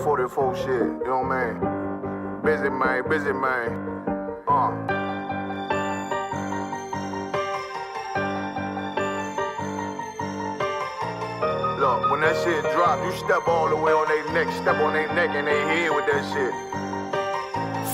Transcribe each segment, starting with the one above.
44 shit, you know what I mean? Busy man. Look, when that shit drop, you step all the way on their neck, step on their neck and they head with that shit.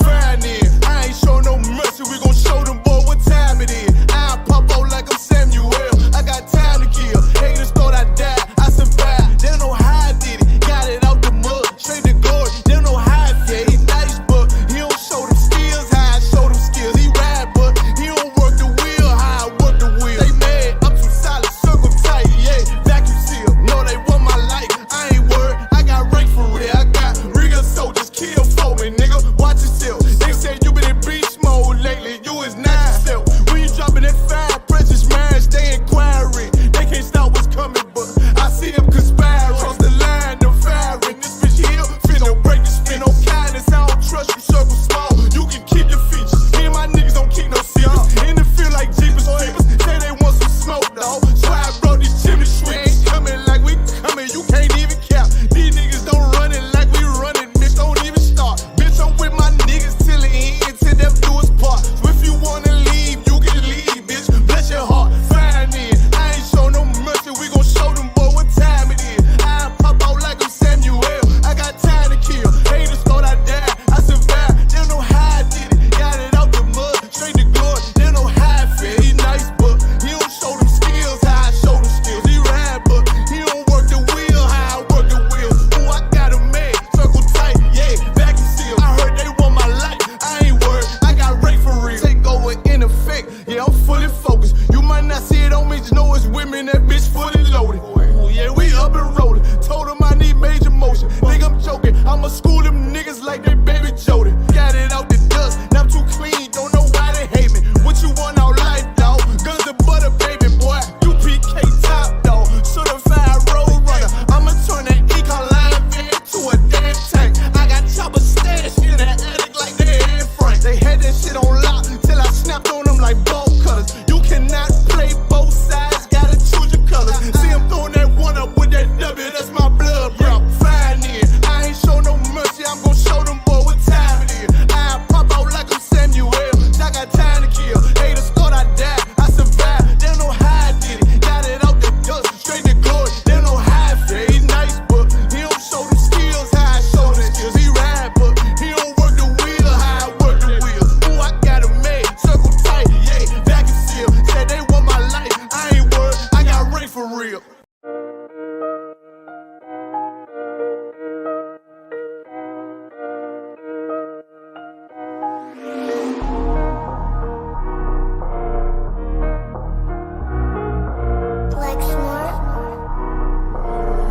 Fine then, I ain't show no mercy, we gon' show them boy what time it is. I pop out like I'm Samuel, I got time to kill. Haters thought I died, I survived. They don't know how I did it, got it out the mud, straight to glory. They don't know how I feel, he nice but he don't show them skills, how I show them skills. He ride but he don't work the wheel, how I work the wheel. They mad, I'm too solid, circle tight, yeah, vacuum seal. No, they want my life, I ain't worried, I got rank for real. I got real soldiers, kill for me, nigga, watch yourself. They say you been in beast mode lately, you is not yourself. When you dropping that fire, precious minds, they inquiring. They can't stop what's coming, but I see them conspiring. Cross the line, them firing. This bitch here, finna break the spin. No kindness, I don't trust you, circle small. You can keep your features. Me and my niggas don't keep no secrets. In the field like Jeepers Creepers. Say they want some smoke, dawg. So I brought these chimney sweeps. Coming like we coming, you can't even cap. These niggas don't run it like we running, bitch, don't even start. Bitch, I'm with my niggas till the end, till death do us part. So if you wanna leave, you can leave, bitch. Bless your heart, fine then. I ain't show no mercy, we gon' show them boy what time it is. I pop out like I'm Samuel, I got time to kill. Haters thought I died, I survived. They don't know how I did it, got it out the mud, straight to glory. They don't know how I feel. He nice, but he don't show them skills, how I show them skills. He ride, but he don't work the wheel, how I work the wheel. Ooh, I got him made, circle tight, yeah, vacuum seal. I heard they want my life, I ain't worried, I got rank for real. Take over in effect, yeah, I'm fully focused. You might not see it on me, just know it's women, that bitch fully loaded. Ooh, yeah, we up and rolling. Told him I need major motion. Think I'm joking, I'ma school them niggas like they baby Jody. Got it out the dust, now I'm too clean, don't know why they hate me. What you want out life, dawg? Guns and butter, baby boy. U.P.K top, dawg. Certified road runner. I'ma turn that E-Line van to a damn tank. I got chopper stash in that attic like they Anne Frank. They had that shit on lock till I snapped on them like bolt cutters. You cannot play both sides, gotta choose your colors. See him throwing that one up with that W, that's my blood, bro. Fine then, I ain't show no mercy, I'm gon' show them boy what time it is. I pop out like I'm Samuel, I got time to kill. Haters thought I died, I survived. They don't know how I did it, got it out the dust, straight to glory. They don't know how I feel. He nice, but he don't show them skills, how I show them skills. He ride, but he don't work the wheel, how I work the wheel. Ooh, I got him made, circle tight, yeah, vacuum seal. Said they want my life, I ain't worried, I got rank for real.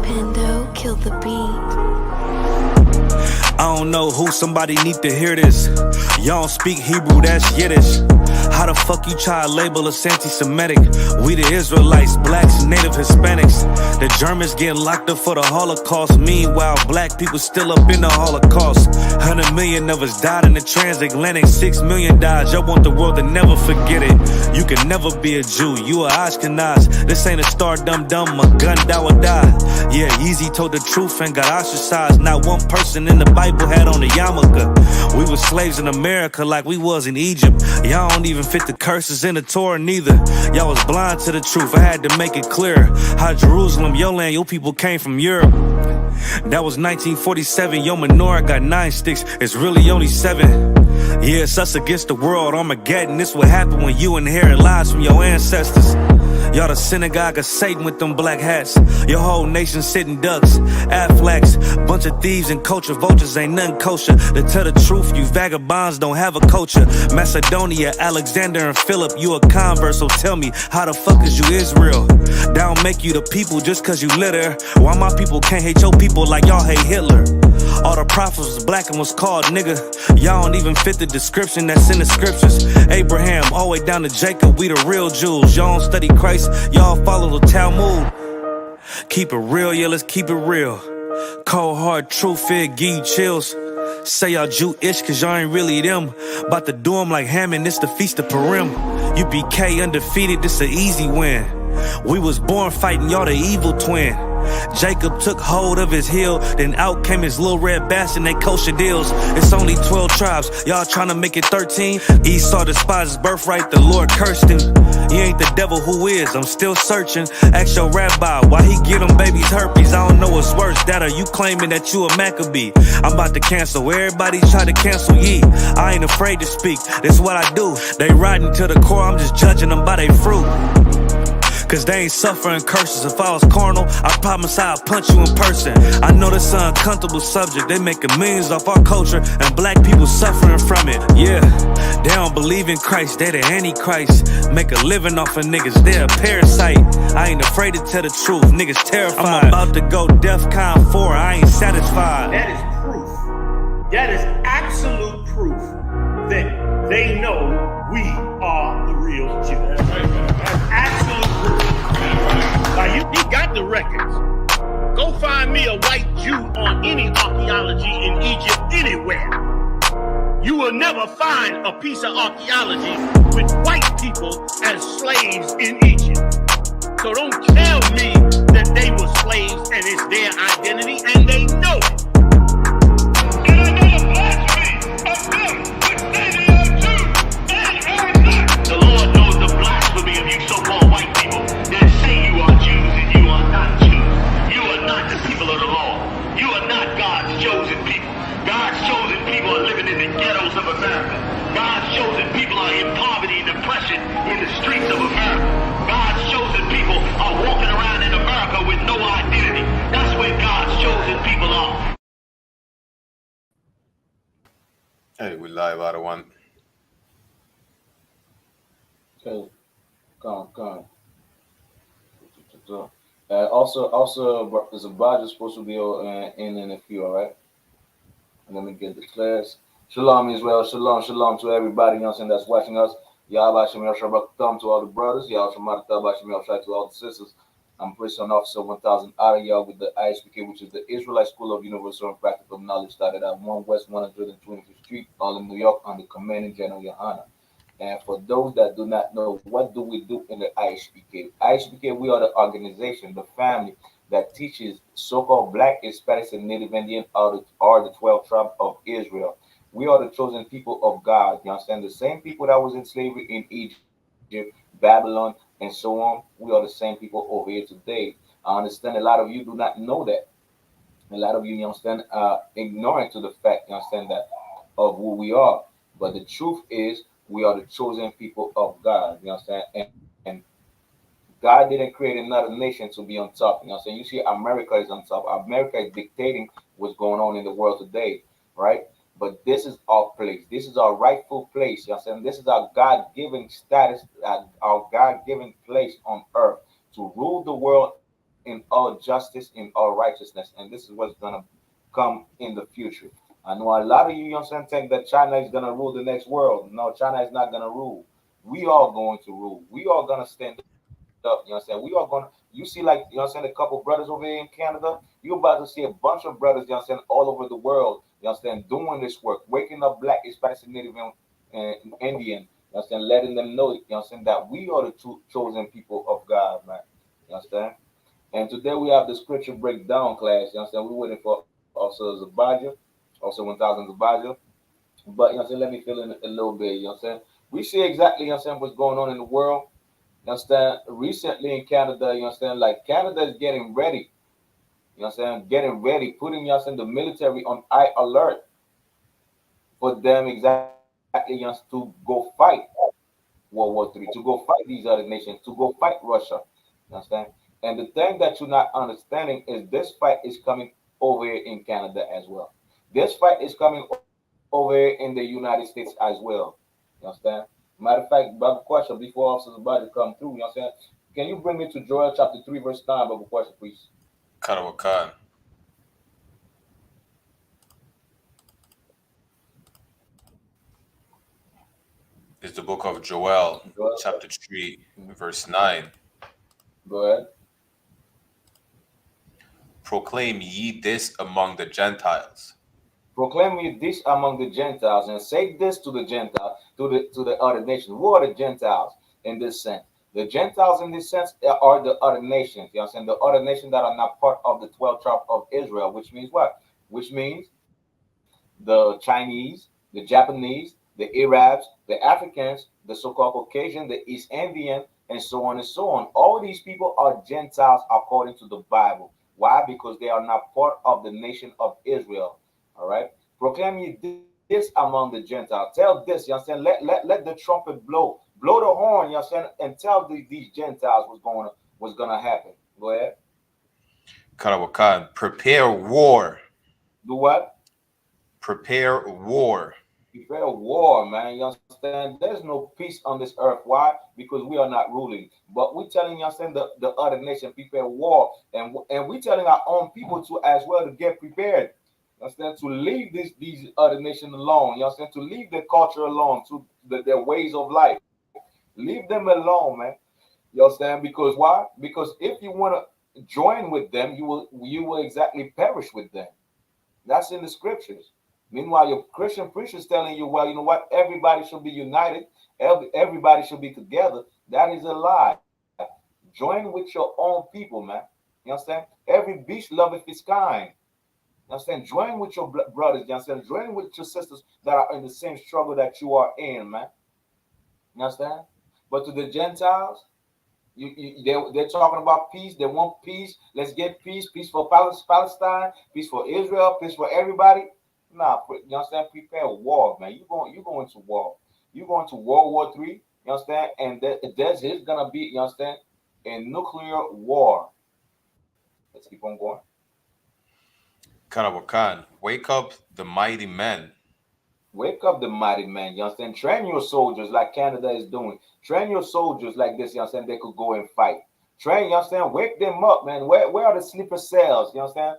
Pando killed the beat. I don't know who, somebody need to hear this. Y'all don't speak Hebrew, that's Yiddish. How the fuck you try to label us anti-Semitic? We the Israelites, blacks, native Hispanics. The Germans getting locked up for the Holocaust. Meanwhile, black people still up in the Holocaust. 100 million of us died in the transatlantic. 6 million died, y'all want the world to never forget it. You can never be a Jew, you a Ashkenaz. This ain't a star dum-dum, a gun die or die. Yeah, Yeezy told the truth and got ostracized. Not one person in the Bible had on a yarmulke. We was slaves in America like we was in Egypt. Y'all don't even fit the curses in the Torah neither. Y'all was blind to the truth, I had to make it clear. How Jerusalem, your land, your people came from Europe. That was 1947, your menorah got 9 sticks, it's really only 7. Yeah, it's us against the world, Armageddon. This what happened when you inherit lies from your ancestors. Y'all the synagogue of Satan with them black hats. Your whole nation sitting ducks, Aflacs. Bunch of thieves and culture vultures, ain't nothing kosher. To tell the truth, you vagabonds don't have a culture. Macedonia, Alexander and Philip, you a convert, so tell me, how the fuck is you Israel? That don't make you the people just cause you litter. Why my people can't hate your people like y'all hate Hitler? All the prophets was black and was called nigga. Y'all don't even fit the description that's in the scriptures. Abraham, all the way down to Jacob, we the real Jews. Y'all don't study Christ, y'all follow the Talmud. Keep it real, yeah, let's keep it real. Cold hard truth, it give you chills. Say y'all Jewish cause y'all ain't really them. About to do them like Hammond, this the Feast of Purim. U.P.K undefeated, this an easy win. We was born fighting, y'all the evil twin. Jacob took hold of his heel, then out came his little red bastard, they kosher deals. It's only 12 tribes, y'all trying to make it 13. Esau despised his birthright, the Lord cursed him. He ain't the devil, who is? I'm still searching. Ask your rabbi, why he get them babies herpes? I don't know what's worse, that or you claiming that you a Maccabee. I'm about to cancel, everybody try to cancel ye. I ain't afraid to speak, that's what I do. They riding to the core, I'm just judging them by their fruit. Cause they ain't suffering curses. If I was carnal, I promise I'd punch you in person. I know this an uncomfortable subject. They making millions off our culture and black people suffering from it. Yeah, they don't believe in Christ, they the Antichrist. Make a living off of niggas, they a parasite. I ain't afraid to tell the truth, niggas terrified. I'm about to go DEFCON 4, I ain't satisfied. That is proof. That is absolute proof that they know we are the real Jew. That's absolute proof. He got the records. Go find me a white Jew on any archaeology in Egypt anywhere. You will never find a piece of archaeology with white people as slaves in Egypt. So don't tell me that they were slaves and it's their identity, and they know it. And I know the blasphemy of them which say they are Jews and are not. The Lord knows the blasphemy of you so-called white people that say you are Jews and you are not Jews. You are not the people of the law. You are not God's chosen people. God's chosen people are living in the ghettos of America. God's chosen people are in poverty and depression in the streets of America. God's chosen people are walking around in America with no identity. That's where God's chosen people are. Hey, we live out of one. Okay, come. Also, there's a budget supposed to be in a few, all right? And let me get the class. Shalom, Israel. Shalom to everybody, you know what I'm saying, that's watching us. Yahweh Shem Yahshua Thumb to all the brothers. Yahweh Shem Yahshua to all the sisters. I'm Prison Officer 1000 out of y'all with the I.S.U.P.K, which is the Israelite School of Universal and Practical Knowledge, started at 1 West 125th Street, Harlem, New York, under Commanding General YAHANNA. And for those that do not know, what do we do in the I.S.U.P.K? I.S.U.P.K, we are the organization, the family that teaches so-called Black, Hispanics, and Native Indian are the 12 tribes of Israel. We are the chosen people of God. You understand? The same people that was in slavery in Egypt, Babylon, and so on. We are the same people over here today. I understand a lot of you do not know that. A lot of you understand, ignorant to the fact, you understand, that of who we are. But the truth is, we are the chosen people of God. You understand? And God didn't create another nation to be on top. You know what I'm saying? You see, America is on top. America is dictating what's going on in the world today, right? But this is our place. This is our rightful place. You know what I'm saying? This is our God-given status, our God-given place on earth to rule the world in all justice, in all righteousness. And this is what's going to come in the future. I know a lot of you, you know what I'm saying, think that China is going to rule the next world. No, China is not going to rule. We are going to rule. We are going to stand up. You know what I'm saying? We are going to, you see, like, you know what I'm saying, a couple brothers over here in Canada. You're about to see a bunch of brothers, you know what I'm saying, all over the world, you know what I'm saying, doing this work, waking up Black, Hispanic, and Native and Indian, you know what I'm saying, letting them know, you know what I'm saying, that we are the true chosen people of God, man. You understand? And today we have the scripture breakdown class, you know what I'm saying. We're waiting for also Zabajah, also 1000 Zabajah. But, you know what I'm saying, let me fill in a little bit, you know what I'm saying. We see exactly, you know what I'm saying, what's going on in the world. You understand? Recently in Canada, you understand, like Canada is getting ready. You understand? Getting ready, putting, you understand, the military on high alert for them exactly, you know, to go fight World War III, to go fight these other nations, to go fight Russia. You understand? And the thing that you're not understanding is this fight is coming over here in Canada as well. This fight is coming over here in the United States as well. You understand? Matter of fact, Bible question before officers about to come through. You know what I'm saying? Can you bring me to Joel chapter 3, verse 9, Bible question, please? Karawakan. It's the book of Joel, chapter 3, verse 9. Go ahead. Proclaim ye this among the Gentiles. Proclaim ye this among the Gentiles, and say this to the Gentiles, to the other nations. Who are the Gentiles in this sense? The Gentiles in this sense are the other nations. You know what I'm saying? The other nations that are not part of the 12 tribe of Israel, which means what? Which means the Chinese, the Japanese, the Arabs, the Africans, the so-called Caucasian, the East Indian, and so on and so on. All these people are Gentiles according to the Bible. Why? Because they are not part of the nation of Israel. All right. Proclaim ye this among the Gentiles. Tell this, you understand? Let the trumpet blow the horn, you understand, and tell these Gentiles what's gonna happen. Go ahead. Karawakan, prepare war. Do what? Prepare war. Prepare war, man. You understand? There's no peace on this earth. Why? Because we are not ruling. But we telling you understand the other nation prepare war, and we telling our own people to as well to get prepared. You understand? To leave these other nations alone. You understand? To leave their culture alone, to their ways of life. Leave them alone, man. You understand? Because why? Because if you want to join with them, you will exactly perish with them. That's in the scriptures. Meanwhile, your Christian preachers telling you, well, you know what? Everybody should be united. Everybody should be together. That is a lie. Join with your own people, man. You understand? Every beast loveth its kind. You understand? Join with your brothers. You understand? Join with your sisters that are in the same struggle that you are in, man. You understand? But to the Gentiles, they're talking about peace. They want peace. Let's get peace. Peace for Palestine. Peace for Israel. Peace for everybody. Nah, you understand? Prepare war, man. You going to war. You going to World War III. You understand? And there's gonna be, you understand, a nuclear war. Let's keep on going. Karawakan, wake up the mighty men. Wake up the mighty man. You understand? Train your soldiers like Canada is doing. Train your soldiers like this. You understand? They could go and fight. Train. You understand? Wake them up, man. Where are the sleeper cells? You understand?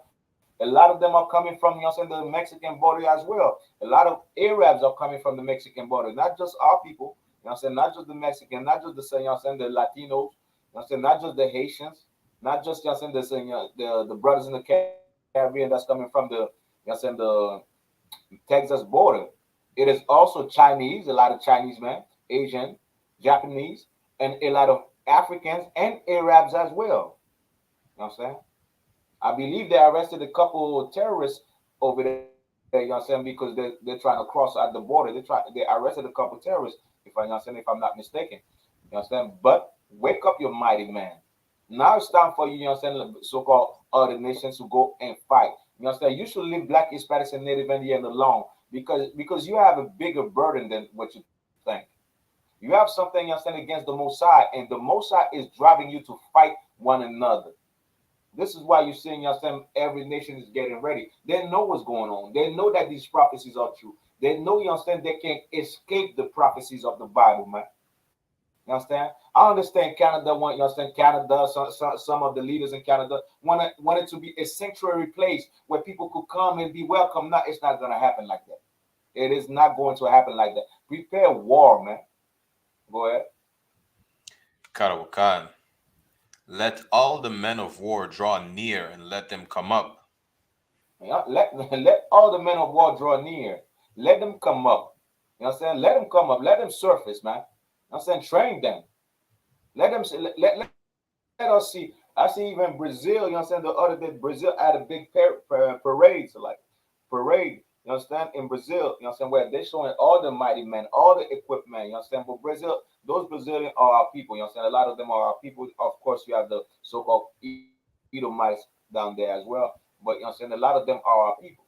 A lot of them are coming from, you understand, the Mexican border as well. A lot of Arabs are coming from the Mexican border, not just our people. You understand? Not just the Mexican, not just you understand, the Latinos. You understand? Not just the Haitians, not just you understand, the brothers in the Caribbean that's coming from the you understand the Texas border. It is also Chinese, a lot of Chinese men, Asian, Japanese, and a lot of Africans and Arabs as well. You know what I'm saying? I believe they arrested a couple of terrorists over there, you know what I'm saying, because they're trying to cross at the border. They arrested a couple of terrorists, if I you know what I'm saying, if I'm not mistaken. You understand? But wake up your mighty man. Now it's time for you, you understand, so-called other nations to go and fight. You understand? You should leave Black, Hispanics, and Native Indian alone because you have a bigger burden than what you think. You have something, you understand, against the Mosai, and the Mosai is driving you to fight one another. This is why you're seeing, you understand, every nation is getting ready. They know what's going on. They know that these prophecies are true. They know, you understand, they can't escape the prophecies of the Bible, man. You understand? I understand Canada want, you understand, Canada, some of the leaders in Canada want it to be a sanctuary place where people could come and be welcome. No, it's not going to happen like that. It is not going to happen like that. Prepare war, man. Go ahead. Karawakan, let all the men of war draw near and let them come up. Yeah, let all the men of war draw near. Let them come up. You know what I'm saying? Let them come up. Let them surface, man. You know what I'm saying? Train them. Let them see. Let us see. I see even Brazil. You know what I'm saying? The other day, Brazil had a big parade, so like parade. You understand? In Brazil, you know what I'm saying? Where they're showing all the mighty men, all the equipment. You understand? But Brazil, those Brazilians are our people. You understand? A lot of them are our people. Of course, you have the so-called Edomites down there as well. But you know what I'm saying? A lot of them are our people.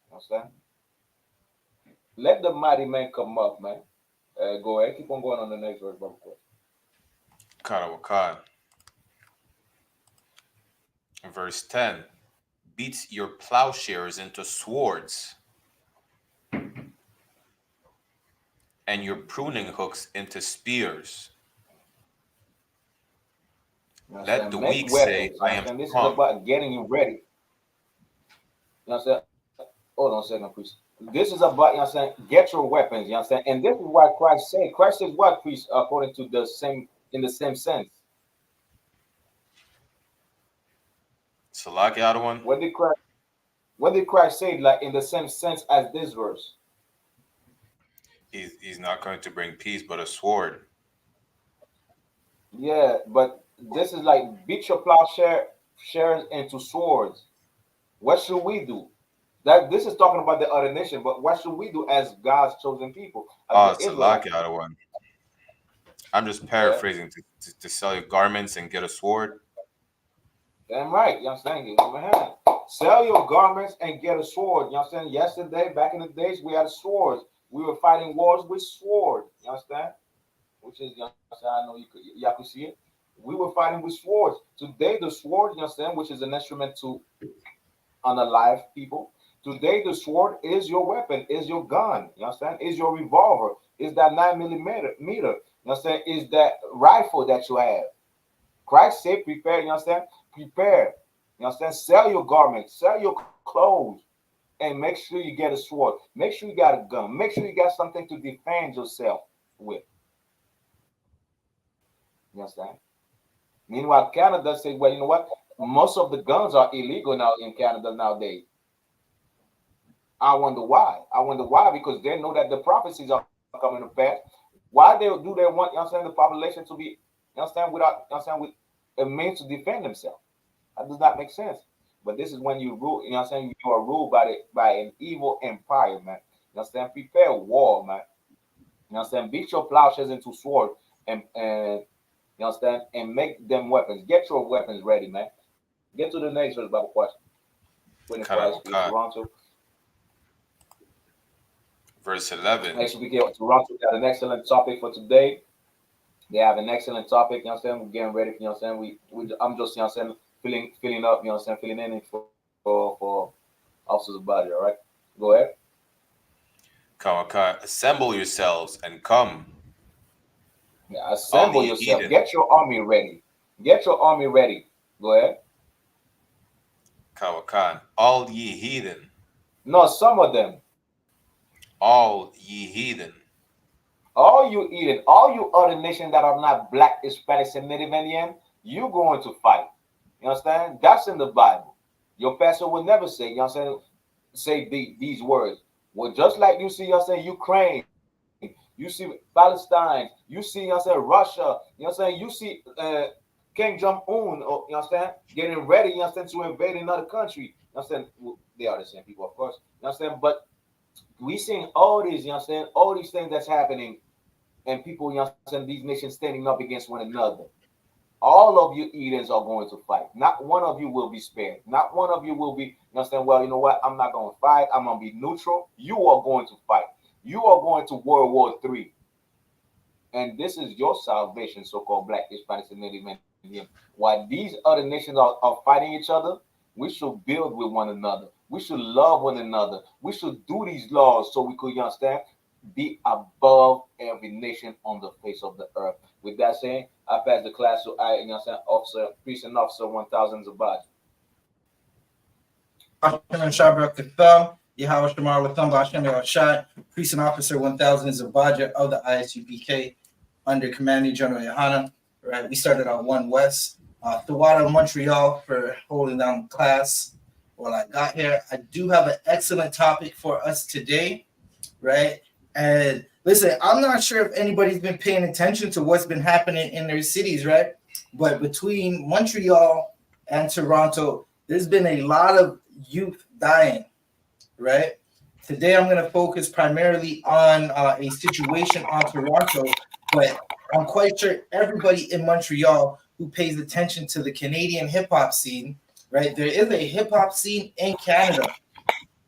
You understand? Let the mighty men come up, man. Go ahead. Keep on going on the next verse, brother. Karawakan, verse 10, beat your plowshares into swords and your pruning hooks into spears. You Let understand? the Make weak say, weapons. You I am understand? This is strong. about getting you ready. You understand? Hold on a second, priest. This is about, you understand, get your weapons, you understand? And this is why Christ says what, priest, according to the same, in the same sense. Salaki Adawan, What did Christ, what did Christ say, like in the same sense as this verse? he's not going to bring peace but a sword. Yeah, but this is like beat your plowshare shares into swords. What should we do? That this is talking about the other nation, but what should we do as God's chosen people, as Oh, the it's a Israelites? lucky other one. I'm just Yeah, paraphrasing to sell your garments and get a sword. damn right. You understand? Give him a hand. Sell your garments and get a sword. You understand? Yesterday, back in the days, we had swords. We were fighting wars with sword. You understand? Which is, you understand? I know y'all could see it. We were fighting with swords. Today, the sword, you understand, which is an instrument to unalive people. Today, the sword is your weapon, is your gun. You understand? Is your revolver? Is that 9 millimeter? You understand? Is that rifle that you have? Christ said, prepare. You understand? Prepare. You understand? Sell your garments, sell your clothes, and make sure you get a sword. Make sure you got a gun. Make sure you got something to defend yourself with. You understand? Meanwhile, Canada said, well, you know what? Most of the guns are illegal now in Canada nowadays. I wonder why. I wonder why because they know that the prophecies are coming to pass. Why do they want, you understand, the population to be, you understand, without, you understand, with a means to defend themselves? That does not make sense. But this is when you rule, you know what I'm saying? You are ruled by an evil empire, man. You understand? Prepare war, man. You understand? Beat your plowshares into sword and you understand? And make them weapons. Get your weapons ready, man. Get to the next verse, Bible question. Waiting for Kind of I.S.U.P.K. okay. Toronto. Verse 11. I.S.U.P.K. Toronto got an excellent topic for today. They have an excellent topic, you know what I'm saying? We're getting ready, you know what I'm saying? I'm just, you know what I'm saying, filling up, you know what I'm saying, filling in for officers of body, all right? Go ahead. Come, okay. Assemble yourselves and come, Yeah, all assemble ye yourself. heathen. Get your army ready. Get your army ready. Go ahead. Kawakan. All ye heathen. No, some of them. All ye heathen. All you Eden, all you other nations that are not black, Hispanic, and Native Indian, you going to fight. You understand? That's in the Bible. Your pastor will never say, you know what I'm saying, say these words. Well, just like you see, you know what I'm saying, Ukraine, you see Palestine, you see, you know what I'm saying, Russia, you know what I'm saying, you see King Jong-un, or, you know what I'm saying, getting ready, you know what I'm saying, to invade another country. You know what I'm saying? Well, they are the same people, of course. You know what I'm saying? But we seeing all these, you know what I'm saying, all these things that's happening and people, you know what I'm saying, these nations standing up against one another. All of you Edens are going to fight. Not one of you will be spared. Not one of you will be, you understand, well, you know what, I'm not going to fight. I'm going to be neutral. You are going to fight. You are going to World War III. And this is your salvation, so-called Black, Hispanics, and Native Indian. While these other nations are fighting each other, we should build with one another. We should love one another. We should do these laws so we could, you understand, be above every nation on the face of the earth. With that saying, I pass the class to I, you know, what I'm saying, officer, priest and officer 1000 Zabaj. Shabrak Katham, Yahweh Shamar Latham Bashem Shai, Priest and Officer 1000 is a Baja of the ISUPK under Commanding General YAHANNA. Right, we started on 1 West. Thawada, Montreal for holding down the class while I got here. I do have an excellent topic for us today, right? And listen, I'm not sure if anybody's been paying attention to what's been happening in their cities, right? But between Montreal and Toronto, there's been a lot of youth dying, right? Today, I'm going to focus primarily on a situation on Toronto, but I'm quite sure everybody in Montreal who pays attention to the Canadian hip hop scene, right? There is a hip hop scene in Canada,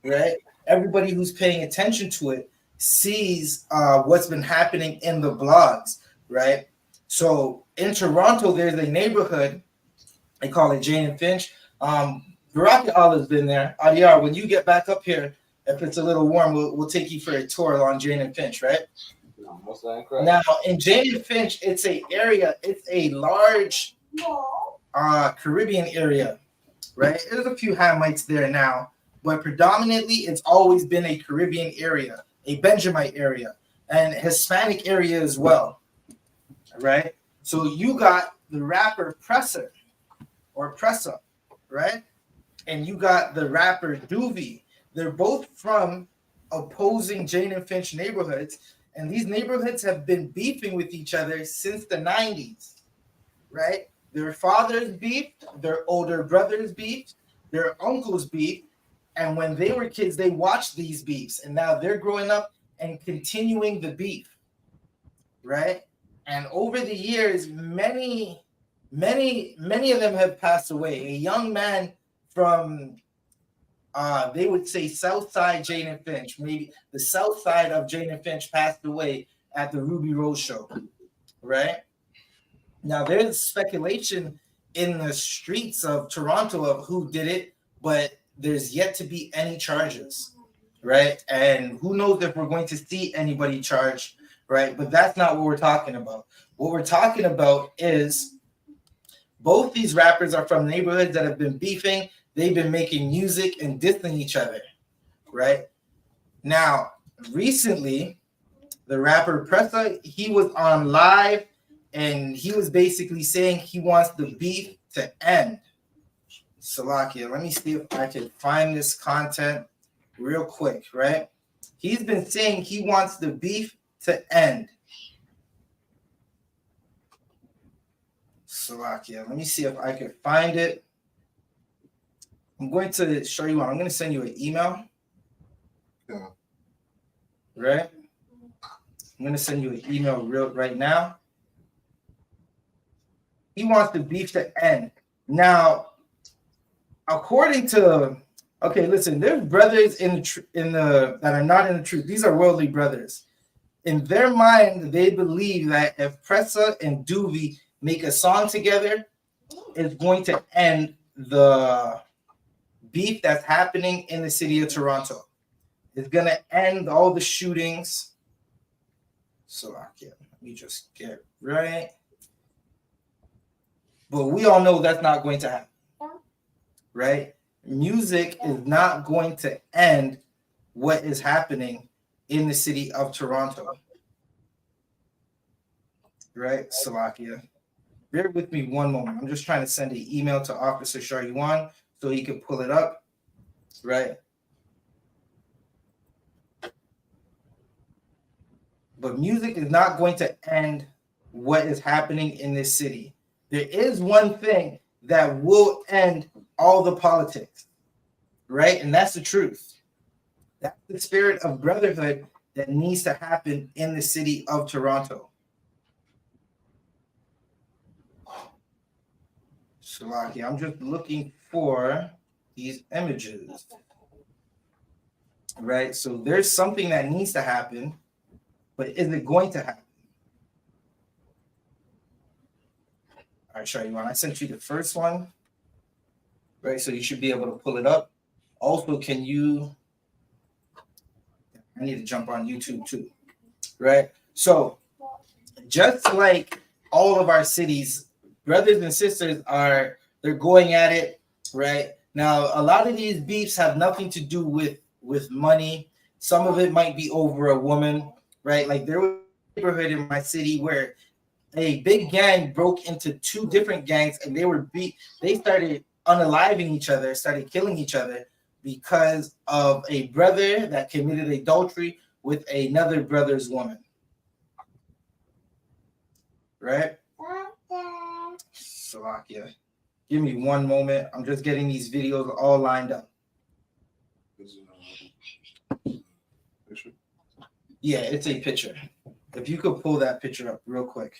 right? Everybody who's paying attention to it sees what's been happening in the blogs, right? So in Toronto, there's a neighborhood, they call it Jane and Finch. Baraka Allah's been there. Adiyar, when you get back up here, if it's a little warm, we'll take you for a tour along Jane and Finch, right? Now, in Jane and Finch, it's a large Caribbean area, right? There's a few Hamites there now, but predominantly it's always been a Caribbean area, a Benjamite area, and Hispanic area as well, right? So you got the rapper Pressa, right? And you got the rapper Doovie. They're both from opposing Jane and Finch neighborhoods, and these neighborhoods have been beefing with each other since the 90s, right? Their fathers beefed, their older brothers beefed, their uncles beefed, and when they were kids, they watched these beefs, and now they're growing up and continuing the beef, right? And over the years, many of them have passed away. A young man from they would say South Side Jane and Finch, maybe the South Side of Jane and Finch, passed away at the Ruby Rose show, right? Now there's speculation in the streets of Toronto of who did it, but there's yet to be any charges, right? And who knows if we're going to see anybody charged, right? But that's not what we're talking about. What we're talking about is both these rappers are from neighborhoods that have been beefing. They've been making music and dissing each other, right? Now, recently, the rapper Pressa, he was on live and he was basically saying he wants the beef to end. Salakia, let me see if I can find this content real quick, right? He's been saying he wants the beef to end. Salakia, let me see if I can find it. I'm going to show you what. I'm going to send you an email. Yeah. Right? I'm going to send you an email right now. He wants the beef to end. Now, according to, okay, listen, there's brothers in the that are not in the truth. These are worldly brothers. In their mind, they believe that if Pressa and Doobie make a song together, it's going to end the beef that's happening in the city of Toronto. It's going to end all the shootings. So, okay, let me just get right. But we all know that's not going to happen, right? Music is not going to end what is happening in the city of Toronto, right? Salakia. Bear with me one moment. I'm just trying to send an email to Officer Shariwan so he can pull it up, right? But music is not going to end what is happening in this city. There is one thing that will end all the politics, right? And that's the truth. That's the spirit of brotherhood that needs to happen in the city of Toronto. Shalaki, I'm just looking for these images, right? So there's something that needs to happen, but is it going to happen? All right, Shariwan, I sent you the first one, right? So you should be able to pull it up. Also, can you, I need to jump on YouTube too, right? So just like all of our cities, brothers and sisters they're going at it, right? Now, a lot of these beefs have nothing to do with money. Some of it might be over a woman, right? Like there was a neighborhood in my city where a big gang broke into two different gangs and they started unaliving each other, started killing each other because of a brother that committed adultery with another brother's woman. Right? Salakia. Give me one moment. I'm just getting these videos all lined up. Yeah, it's a picture. If you could pull that picture up real quick.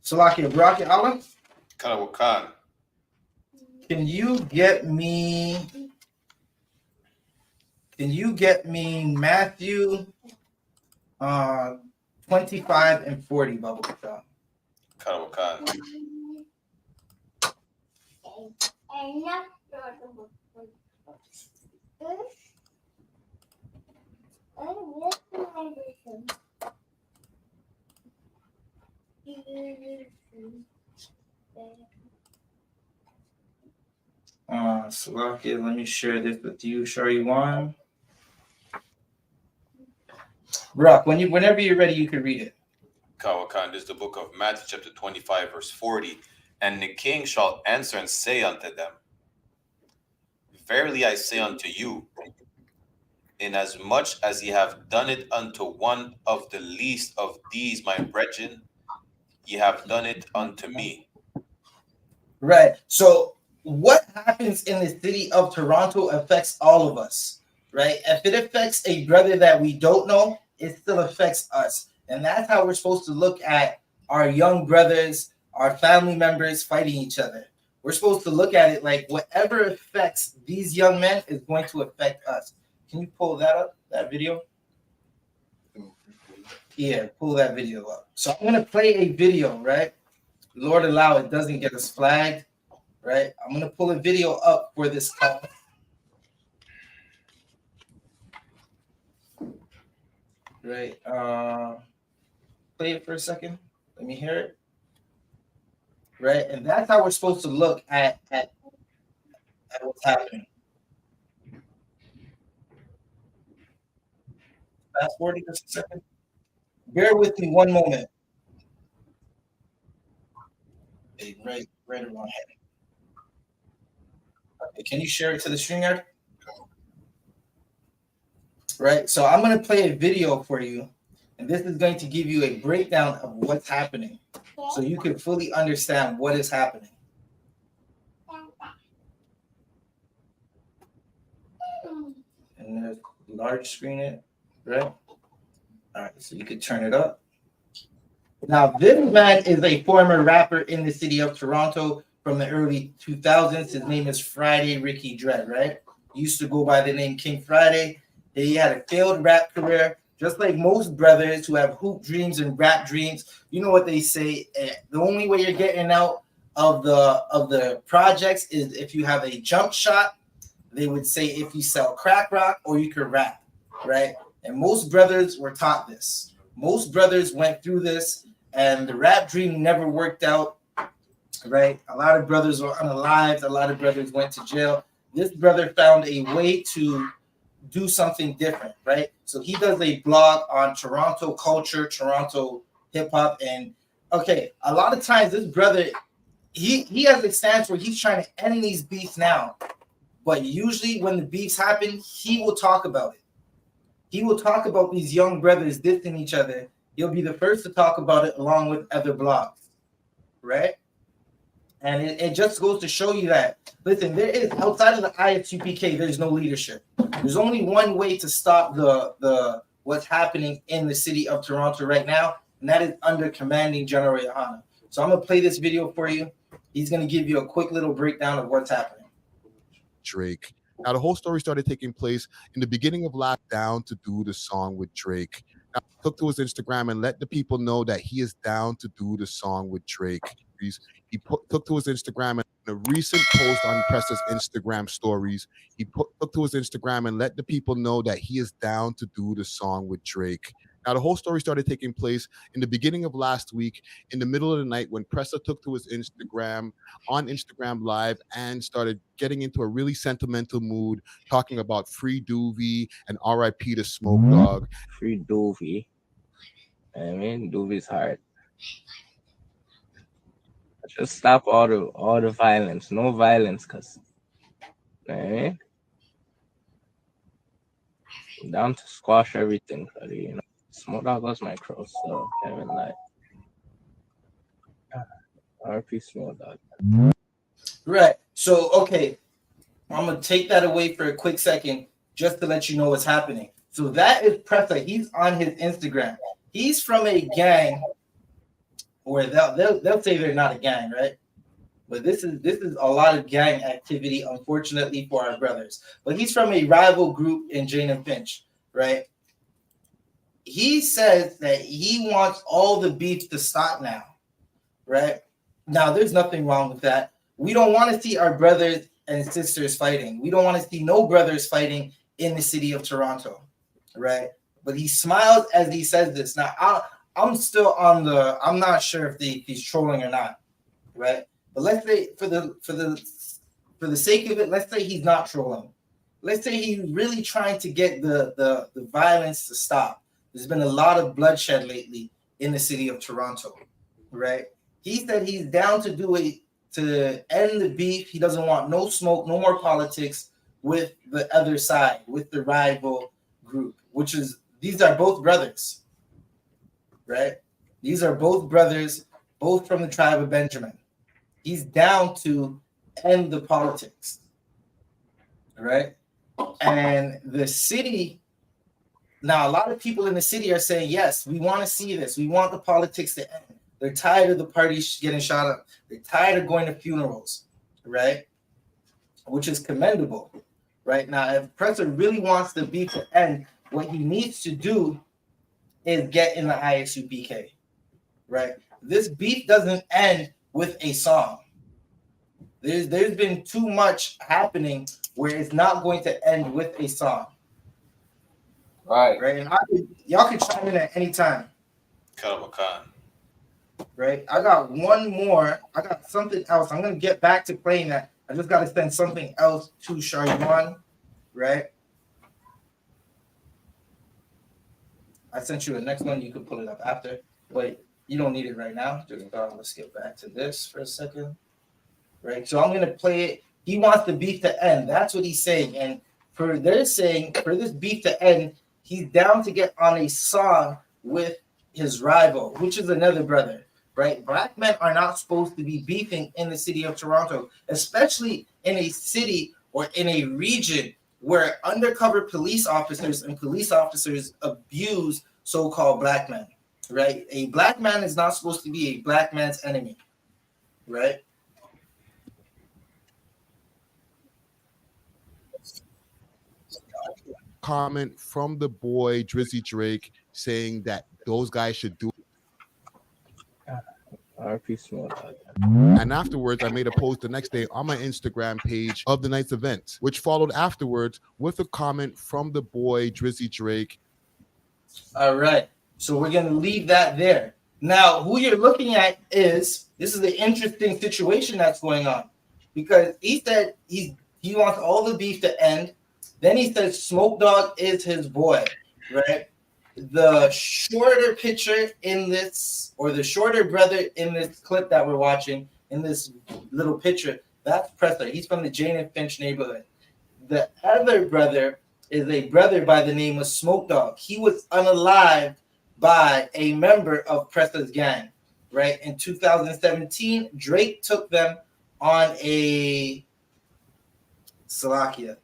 Salakia, Rocket Alan? Kalawakan. Can you get me Matthew 25 and 40, Bubble Shop? Kalawakan. Salakia, let me share this with you, Shariwan. Rock, whenever you're ready, you can read it. Kawakan, this is the book of Matthew chapter 25, verse 40. And the king shall answer and say unto them, Verily I say unto you, inasmuch as ye have done it unto one of the least of these my brethren, ye have done it unto me. Right. So what happens in the city of Toronto affects all of us, right? If it affects a brother that we don't know, it still affects us. And that's how we're supposed to look at our young brothers, our family members fighting each other. We're supposed to look at it like whatever affects these young men is going to affect us. Can you pull that up, that video? Yeah, pull that video up. So I'm going to play a video, right? Lord allow it doesn't get us flagged, right? I'm going to pull a video up for this call. Right. Play it for a second. Let me hear it. Right. And that's how we're supposed to look at what's happening. Fast forward just a second. Bear with me one moment. Okay, right around here. Okay, can you share it to the StreamYard? Right. So I'm going to play a video for you. And this is going to give you a breakdown of what's happening. So you can fully understand what is happening. And there's large screen it, right? All right, so you could turn it up. Now, this man is a former rapper in the city of Toronto from the early 2000s. His name is Friday Ricky Dread, right? He used to go by the name King Friday. He had a failed rap career. Just like most brothers who have hoop dreams and rap dreams, you know what they say, the only way you're getting out of the projects is if you have a jump shot. They would say if you sell crack rock or you can rap, right? And most brothers were taught this. Most brothers went through this, and the rap dream never worked out, right? A lot of brothers were unalived. A lot of brothers went to jail. This brother found a way to do something different, right? So he does a blog on Toronto culture, Toronto hip hop, and okay, a lot of times this brother, he has a stance where he's trying to end these beefs now, but usually when the beefs happen, he will talk about it. He will talk about these young brothers dissing each other. He'll be the first to talk about it along with other blogs, right? And it just goes to show you that, listen, there is, outside of the I.S.U.P.K, there's no leadership. There's only one way to stop the what's happening in the city of Toronto right now, and that is under commanding General YAHANNA. So I'm going to play this video for you. He's going to give you a quick little breakdown of what's happening. Drake. Now, the whole story started taking place in the beginning of lockdown to do the song with Drake. Now, he took to his Instagram and let the people know that he is down to do the song with Drake. He took to his Instagram and a recent post on Pressa's Instagram stories. He took to his Instagram and let the people know that he is down to do the song with Drake. Now, the whole story started taking place in the beginning of last week, in the middle of the night, when Pressa took to his Instagram, on Instagram Live, and started getting into a really sentimental mood, talking about Free Doovie and R.I.P. to Smoke Dog. Free Doovie. I mean, Doovie's hard. Just stop all the violence. No violence, cause I mean, I'm down to squash everything, buddy. You know, Smoke Dog was my crow, so can't even lie. RP Smoke Dog. Right. So okay, I'm gonna take that away for a quick second, just to let you know what's happening. So that is Pressa. He's on his Instagram. He's from a gang. Or they'll say they're not a gang, right? But this is a lot of gang activity, unfortunately, for our brothers. But he's from a rival group in Jane and Finch, right? He says that he wants all the beef to stop now, right? Now, there's nothing wrong with that. We don't want to see our brothers and sisters fighting. We don't want to see no brothers fighting in the city of Toronto, right? But he smiles as he says this. Now, I'm still on the. I'm not sure if he's trolling or not, right? But let's say for the sake of it, let's say he's not trolling. Let's say he's really trying to get the violence to stop. There's been a lot of bloodshed lately in the city of Toronto, right? He said he's down to do it to end the beef. He doesn't want no smoke, no more politics with the other side, with the rival group, which is these are both brothers, right? These are both brothers, both from the tribe of Benjamin. He's down to end the politics, right? And the city, now a lot of people in the city are saying, yes, we want to see this. We want the politics to end. They're tired of the parties getting shot up. They're tired of going to funerals, right? Which is commendable, right? Now, if Presser really wants the beef to end, what he needs to do is get in the I.S.U.P.K, right? This beef doesn't end with a song. There's been too much happening where it's not going to end with a song. Right. Right. And y'all can chime in at any time. Right. I got one more. I got something else. I'm gonna get back to playing that. I just gotta send something else to Chardon. Right. I sent you the next one. You can pull it up after. But you don't need it right now. Just let's get back to this for a second. Right. So I'm gonna play it. He wants the beef to end. That's what he's saying. And they're saying for this beef to end, he's down to get on a song with his rival, which is another brother, right? Black men are not supposed to be beefing in the city of Toronto, especially in a city or in a region where undercover police officers and police officers abuse so-called black men, right? A black man is not supposed to be a black man's enemy, right? Comment from the boy Drizzy Drake saying that those guys should do. And afterwards, I made a post the next day on my Instagram page of the night's event, which followed afterwards with a comment from the boy Drizzy Drake. All right, so we're gonna leave that there. Now, who you're looking at is this is the interesting situation that's going on, because he said he wants all the beef to end. Then he says Smoke Dogg is his boy, right? The shorter picture in this, or the shorter brother in this clip that we're watching, in this little picture, that's Presser. He's from the Jane and Finch neighborhood. The other brother is a brother by the name of Smoke Dogg. He was unalived by a member of Presser's gang, right? In 2017, Drake took them on a Salakia.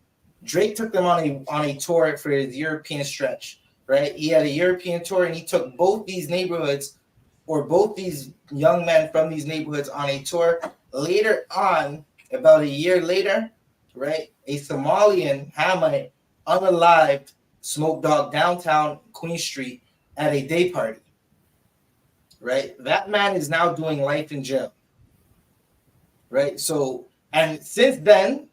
Drake took them on a tour for his European stretch, right? He had a European tour, and he took both these neighborhoods, or both these young men from these neighborhoods, on a tour. Later on, about a year later, right, a Somalian Hamite unalived Smoke Dogg downtown Queen Street at a day party, right? That man is now doing life in jail, right? So, and since then,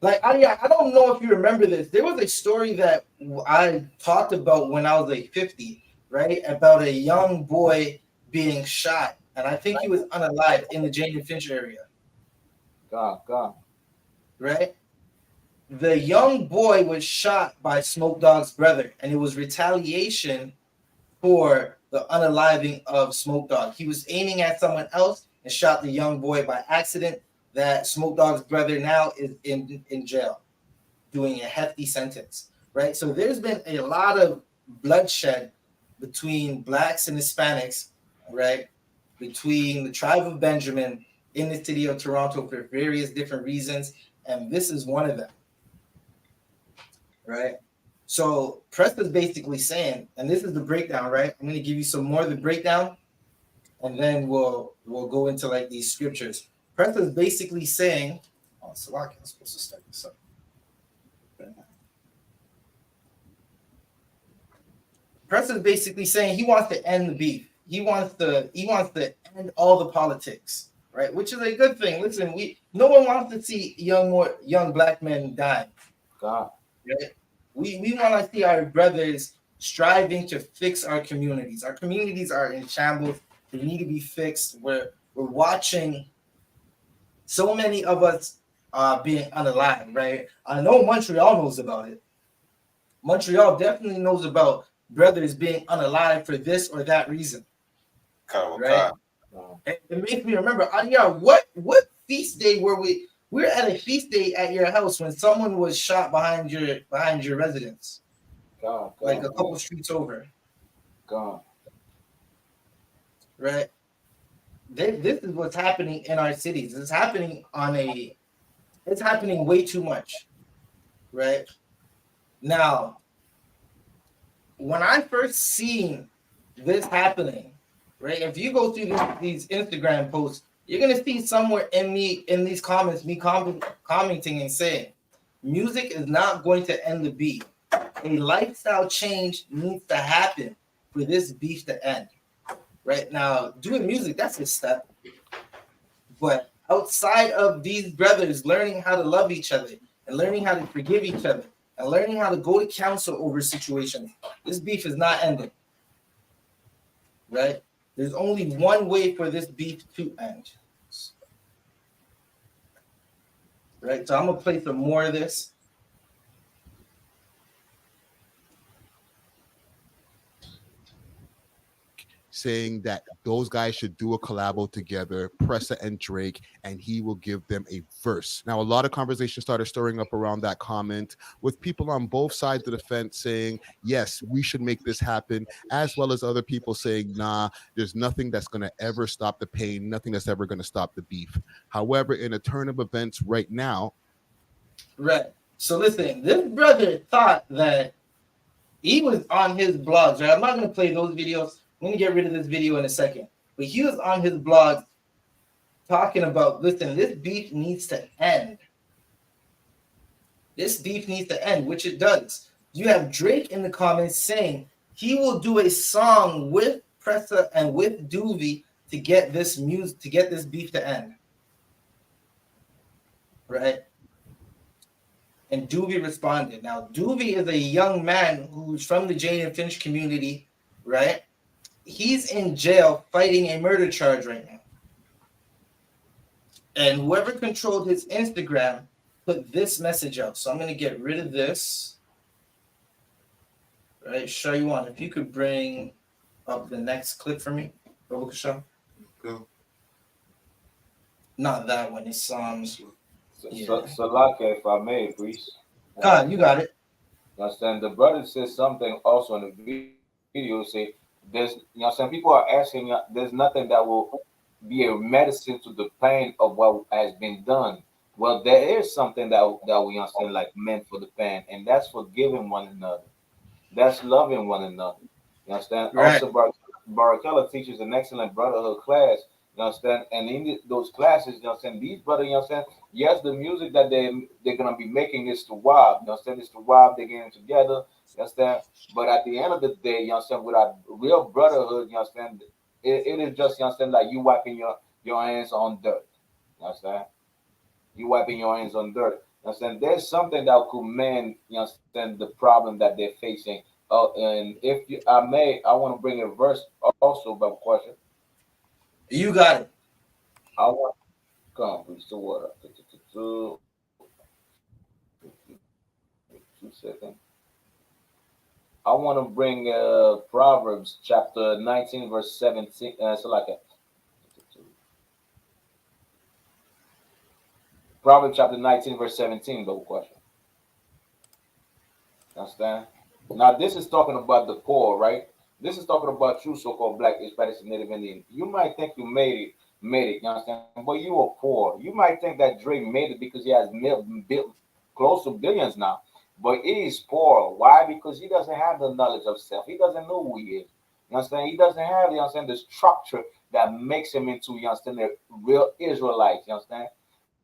like, I don't know if you remember this. There was a story that I talked about when I was like 50, right? About a young boy being shot. And I think he was unalived in the Jane and Finch area. God. Right? The young boy was shot by Smoke Dogg's brother, and it was retaliation for the unaliving of Smoke Dogg. He was aiming at someone else and shot the young boy by accident. That Smoke Dogg's brother now is in jail doing a hefty sentence, right? So there's been a lot of bloodshed between blacks and Hispanics, right? Between the tribe of Benjamin in the city of Toronto for various different reasons, and this is one of them, right? So Preston's basically saying, and this is the breakdown, right? I'm going to give you some more of the breakdown, and then we'll go into like these scriptures. Preston's basically saying, oh, Salaki, I'm supposed to start this up. Preston's basically saying he wants to end the beef. He wants to end all the politics, right? Which is a good thing. Listen, no one wants to see young black men die. God. Right? We want to see our brothers striving to fix our communities. Our communities are in shambles. They need to be fixed. We're watching so many of us being unalive, right? I know Montreal knows about it. Montreal definitely knows about brothers being unalive for this or that reason. Right? It makes me remember, what feast day were we? We were at a feast day at your house when someone was shot behind your residence. like a couple streets over. Gone. Right. This is what's happening in our cities. It's happening it's happening way too much. Right. Now, when I first seen this happening, right? If you go through these Instagram posts, you're gonna see somewhere in these comments, commenting and saying, music is not going to end the beef. A lifestyle change needs to happen for this beef to end. Right now, doing music, that's a step. But outside of these brothers learning how to love each other and learning how to forgive each other and learning how to go to counsel over situations, this beef is not ending. Right? There's only one way for this beef to end. Right? So I'm gonna play some more of this. Saying that those guys should do a collabo together, Pressa and Drake, and he will give them a verse. Now, a lot of conversation started stirring up around that comment with people on both sides of the fence saying, yes, we should make this happen, as well as other people saying, nah, there's nothing that's going to ever stop the pain, nothing that's ever going to stop the beef. However, in a turn of events right now. Right. So listen, this brother thought that he was on his blogs, right? I'm not going to play those videos. I'm going to get rid of this video in a second. But he was on his blog talking about, listen, this beef needs to end. This beef needs to end, which it does. You have Drake in the comments saying he will do a song with Pressa and with Doobie to get this beef to end. Right? And Doobie responded. Now, Doobie is a young man who's from the Jane and Finch community, right? He's in jail fighting a murder charge right now. And whoever controlled his Instagram put this message out. So I'm going to get rid of this. Right, Shaywan, if you could bring up the next clip for me. Go. Not that one. It's Salaka, if I may, please. You got it. You understand? The brother says something also in the video. Say there's, you know, some people are asking. There's nothing that will be a medicine to the pain of what has been done. Well, there is something that we understand like meant for the pain, and that's forgiving one another. That's loving one another. You understand? Right. Also, Barakella teaches an excellent brotherhood class. You understand? And in those classes, you understand, these brothers, you understand, yes, the music that they're gonna be making is to wild. You understand? It's to wild. They're getting together. You understand? But at the end of the day, you understand, without real brotherhood, you understand, it is just, you understand, like you wiping your hands on dirt. You understand? You wiping your hands on dirt. You understand? There's something that could mend, you understand, the problem that they're facing. And if I may, I want to bring a verse also about a question. You got it. I want come please to water. 2 seconds. I want to bring Proverbs chapter 19 verse 17. So like that. Proverbs chapter 19 verse 17. Double question. Understand? Now this is talking about the poor, right? This is talking about you, so-called Black, Hispanic, and Native Indian. You might think you made it, you understand? But you are poor. You might think that Drake made it because he has close to billions now. But he is poor. Why? Because he doesn't have the knowledge of self. He doesn't know who he is. You understand? He doesn't have, you understand, the structure that makes him into, you understand, a real Israelite. You understand?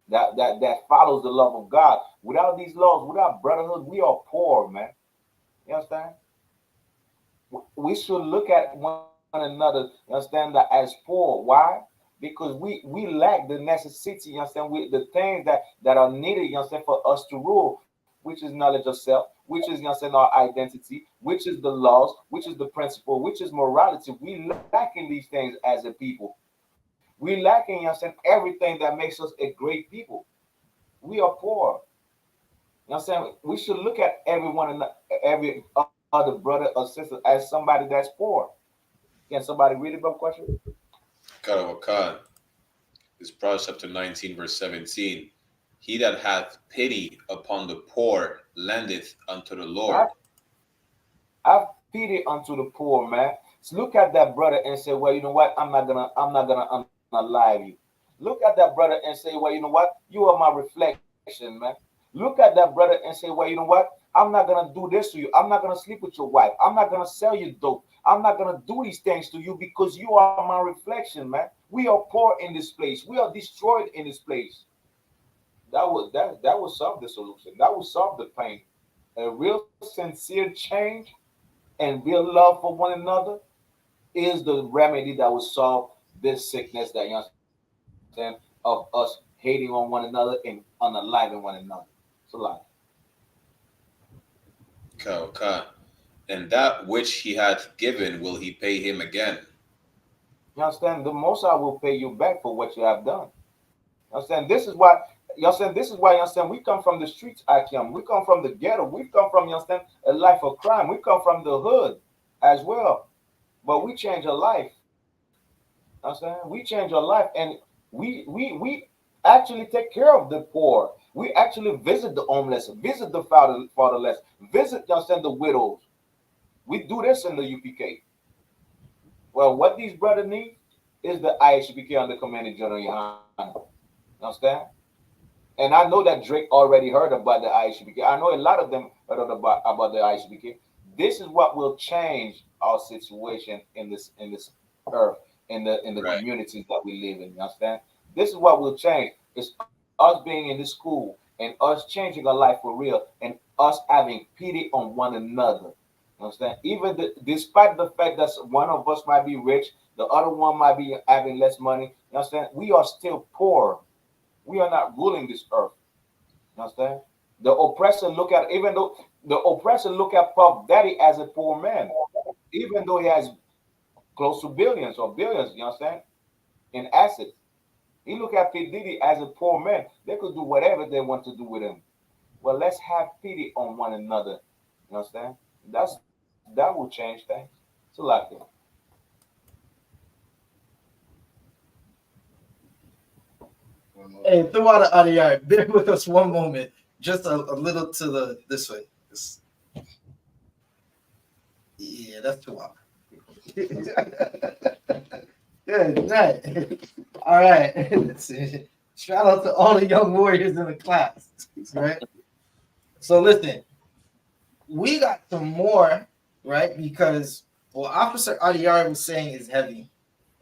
That follows the love of God. Without these laws, without brotherhood, we are poor, man. You understand? We should look at one another, you understand, that as poor. Why? Because we lack the necessity, you understand, the things that are needed, you understand, for us to rule, which is knowledge of self, which is, you understand, our identity, which is the laws, which is the principle, which is morality. We lack in these things as a people. We lack in, you understand, everything that makes us a great people. We are poor. You understand? We should look at every other brother or sister as somebody that's poor. Can somebody read it, bro? Question? Karawakan. This Proverbs chapter 19, verse 17. He that hath pity upon the poor lendeth unto the Lord. Have pity unto the poor, man. So look at that brother and say, well, you know what? I'm not gonna unalive you. Look at that brother and say, well, you know what? You are my reflection, man. Look at that brother and say, well, you know what? I'm not gonna do this to you. I'm not gonna sleep with your wife. I'm not gonna sell you dope. I'm not gonna do these things to you because you are my reflection, man. We are poor in this place. We are destroyed in this place. That would solve the solution. That would solve the pain. A real sincere change and real love for one another is the remedy that will solve this sickness that you understand of us hating on one another and unaliving one another. It's a lot. Okay. And that which he hath given will he pay him again. You understand? The Most I will pay you back for what you have done. You understand? This is why you understand we come from the streets, Akim. We come from the ghetto. We come from, you understand, a life of crime. We come from the hood as well. But we change our life. You understand? We change our life and we actually take care of the poor. We actually visit the homeless, visit the fatherless, visit, you understand, the widows. We do this in the UPK. Well, what these brothers need is the I.S.U.P.K under Commanding General YAHANNA. You understand? And I know that Drake already heard about the I.S.U.P.K. I know a lot of them heard about the I.S.U.P.K. This is what will change our situation in this earth, in the Right. communities that we live in. You understand? This is what will change. It's us being in the school and us changing our life for real and us having pity on one another. You understand? Despite the fact that one of us might be rich, the other one might be having less money. You understand? We are still poor. We are not ruling this earth. You understand? The oppressor look at even though the oppressor look at Puff Daddy as a poor man, even though he has close to billions or billions. You understand? In assets, he look at P Diddy as a poor man. They could do whatever they want to do with him. Well, let's have pity on one another. You understand? That will change things. It's a lot there. Hey, throw out the yard. Bear with us one moment. Just a little to the this way. Yeah, that's too loud. Good night. All right. Shout out to all the young warriors in the class. Right. So listen, we got some more, right? Because what Officer Adiyar was saying is heavy.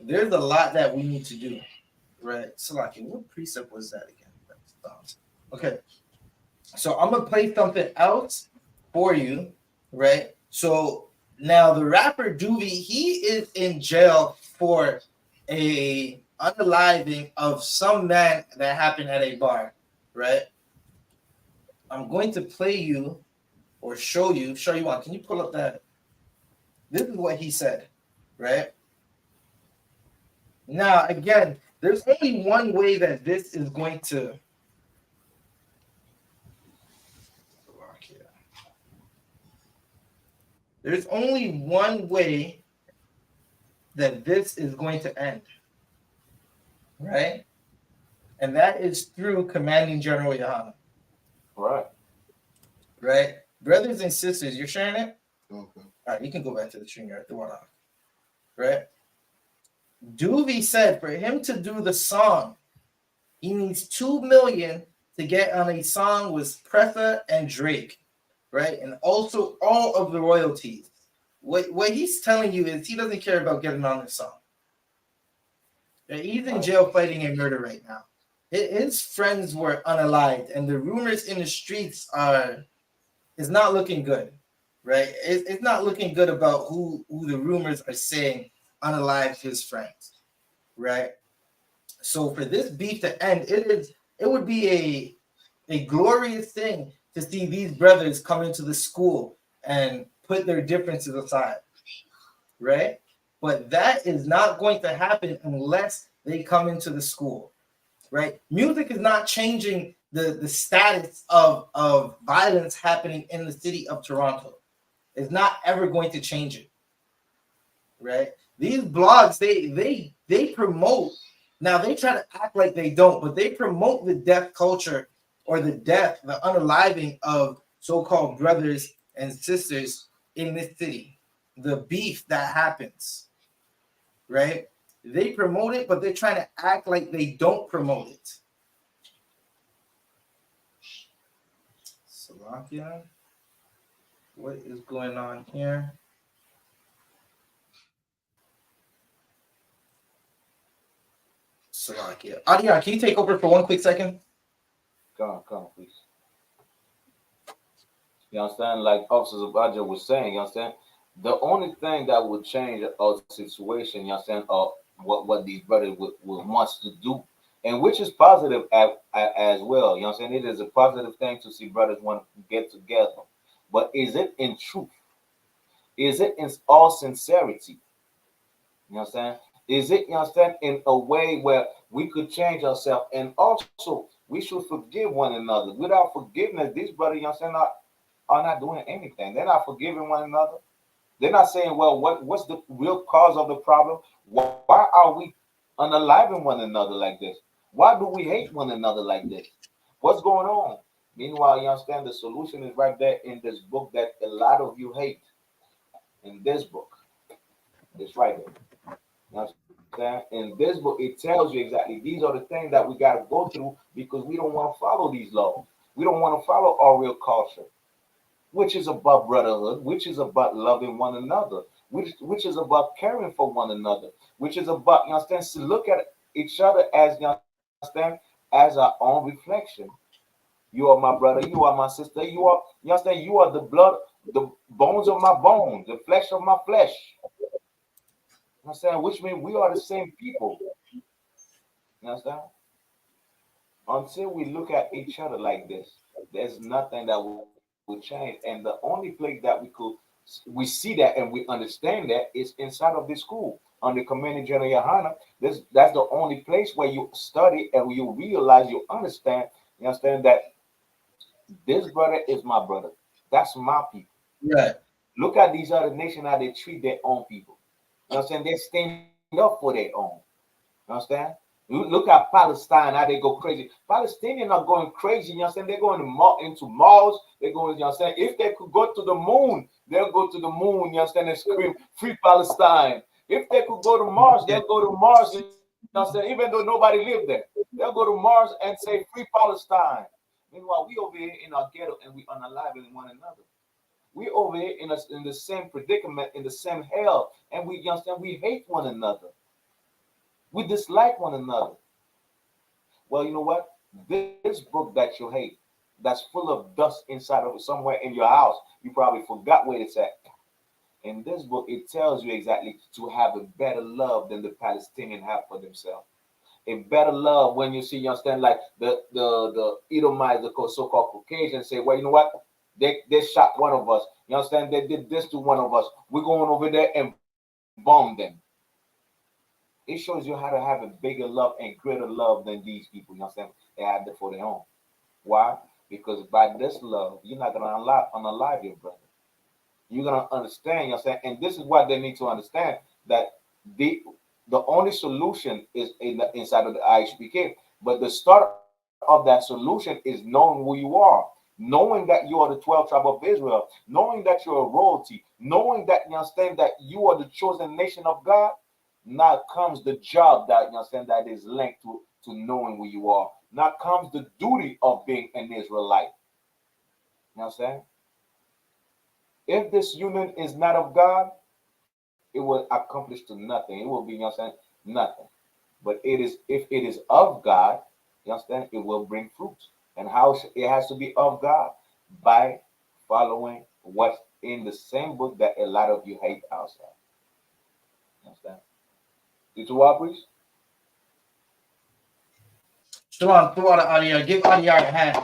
There's a lot that we need to do. Right. Salaki, what precept was that again? Okay. So I'm gonna play something else for you, right? So now the rapper Doobie, he is in jail for a unaliving of some man that happened at a bar, right? I'm going to play you or show you one. Can you pull up that? This is what he said, right? Now again, there's only one way that this is going to work here. There's only one way that this is going to end, right? And that is through Commanding General YAHANNA. Right. Right? Brothers and sisters, you're sharing it? Okay. All right, you can go back to the stream. You're at the one off. Right? Doobie said for him to do the song, he needs 2 million to get on a song with Pressa and Drake, right? And also all of the royalties. What he's telling you is he doesn't care about getting on this song. Right? He's in jail fighting a murder right now. His friends were unalived, and the rumors in the streets is not looking good, right? It's not looking good about who the rumors are saying unalived his friends, right? So for this beef to end, it would be a glorious thing to see these brothers come into the school and put their differences aside, right? But that is not going to happen unless they come into the school, right? Music is not changing the status of violence happening in the city of Toronto. It's not ever going to change it, right? These blogs, they promote. Now they try to act like they don't, but they promote the death culture or the unaliving of so-called brothers and sisters in this city, the beef that happens, right? They promote it, but they're trying to act like they don't promote it. Slovakia, what is going on here? Slovakia. Adia, can you take over for one quick second? Come on, please. You understand? Like Officer Zabaja was saying, you understand? The only thing that would change a situation, you understand, what these brothers would wants to do, and which is positive as well. You understand? It is a positive thing to see brothers want to get together. But is it in truth? Is it in all sincerity? You understand? Is it, you understand, in a way where we could change ourselves, and also we should forgive one another. Without forgiveness, these brothers, you understand, are not doing anything. They're not forgiving one another. They're not saying, well, what's the real cause of the problem? Why are we unaliving one another like this? Why do we hate one another like this? What's going on? Meanwhile, you understand, the solution is right there in this book that a lot of you hate. In this book, it's right there. You understand? In this book, it tells you exactly these are the things that we got to go through because we don't want to follow these laws. We don't want to follow our real culture, which is about brotherhood, which is about loving one another, which is about caring for one another, which is about, you understand, to look at each other as, you understand, as our own reflection. You are my brother, you are my sister, you understand, you are the blood, the bones of my bones, the flesh of my flesh. You understand? Which means we are the same people. You understand? Until we look at each other like this, there's nothing that will change. And the only place that we see that and we understand that is inside of this school under Commander General YAHANNA. That's the only place where you study and you realize, you understand that this brother is my brother. That's my people. Right. Look at these other nations, how they treat their own people. You understand? They stand up for their own. You understand? Look at Palestine, how they go crazy. Palestinians are going crazy, you understand? They're going into malls. They're going, you understand? If they could go to the moon, they'll go to the moon, you understand, and scream, free Palestine. If they could go to Mars, they'll go to Mars, you understand? Even though nobody lived there, they'll go to Mars and say, free Palestine. Meanwhile, we over here in our ghetto and we unaliving one another. We over here in the same predicament, in the same hell, and we, you understand, we hate one another. We dislike one another. Well, you know what? This book that you hate, that's full of dust inside of it, somewhere in your house, you probably forgot where it's at. In this book, it tells you exactly to have a better love than the Palestinians have for themselves. A better love when you see, you understand, like the Edomites, the so-called Caucasians say, well, you know what? They shot one of us. You understand? They did this to one of us. We're going over there and bomb them. It shows you how to have a bigger love and greater love than these people. You understand? They have it for their own. Why? Because by this love, you're not going to unalive your brother. You're going to understand, you understand? And this is what they need to understand, that the only solution is inside of the I.S.U.P.K. But the start of that solution is knowing who you are, knowing that you are the 12 tribe of Israel, knowing that you're a royalty, knowing that, you understand, that you are the chosen nation of God. Now comes the job that, you understand, that is linked to knowing who you are. Now comes the duty of being an Israelite. You understand? If this union is not of God, it will accomplish to nothing. It will be, you understand, nothing. But if it is of God, you understand, it will bring fruit. And how it has to be of God? By following what's in the same book that a lot of you hate outside. You understand? Did you walk, please? Shalom, throw out the audio. Give audio a hand.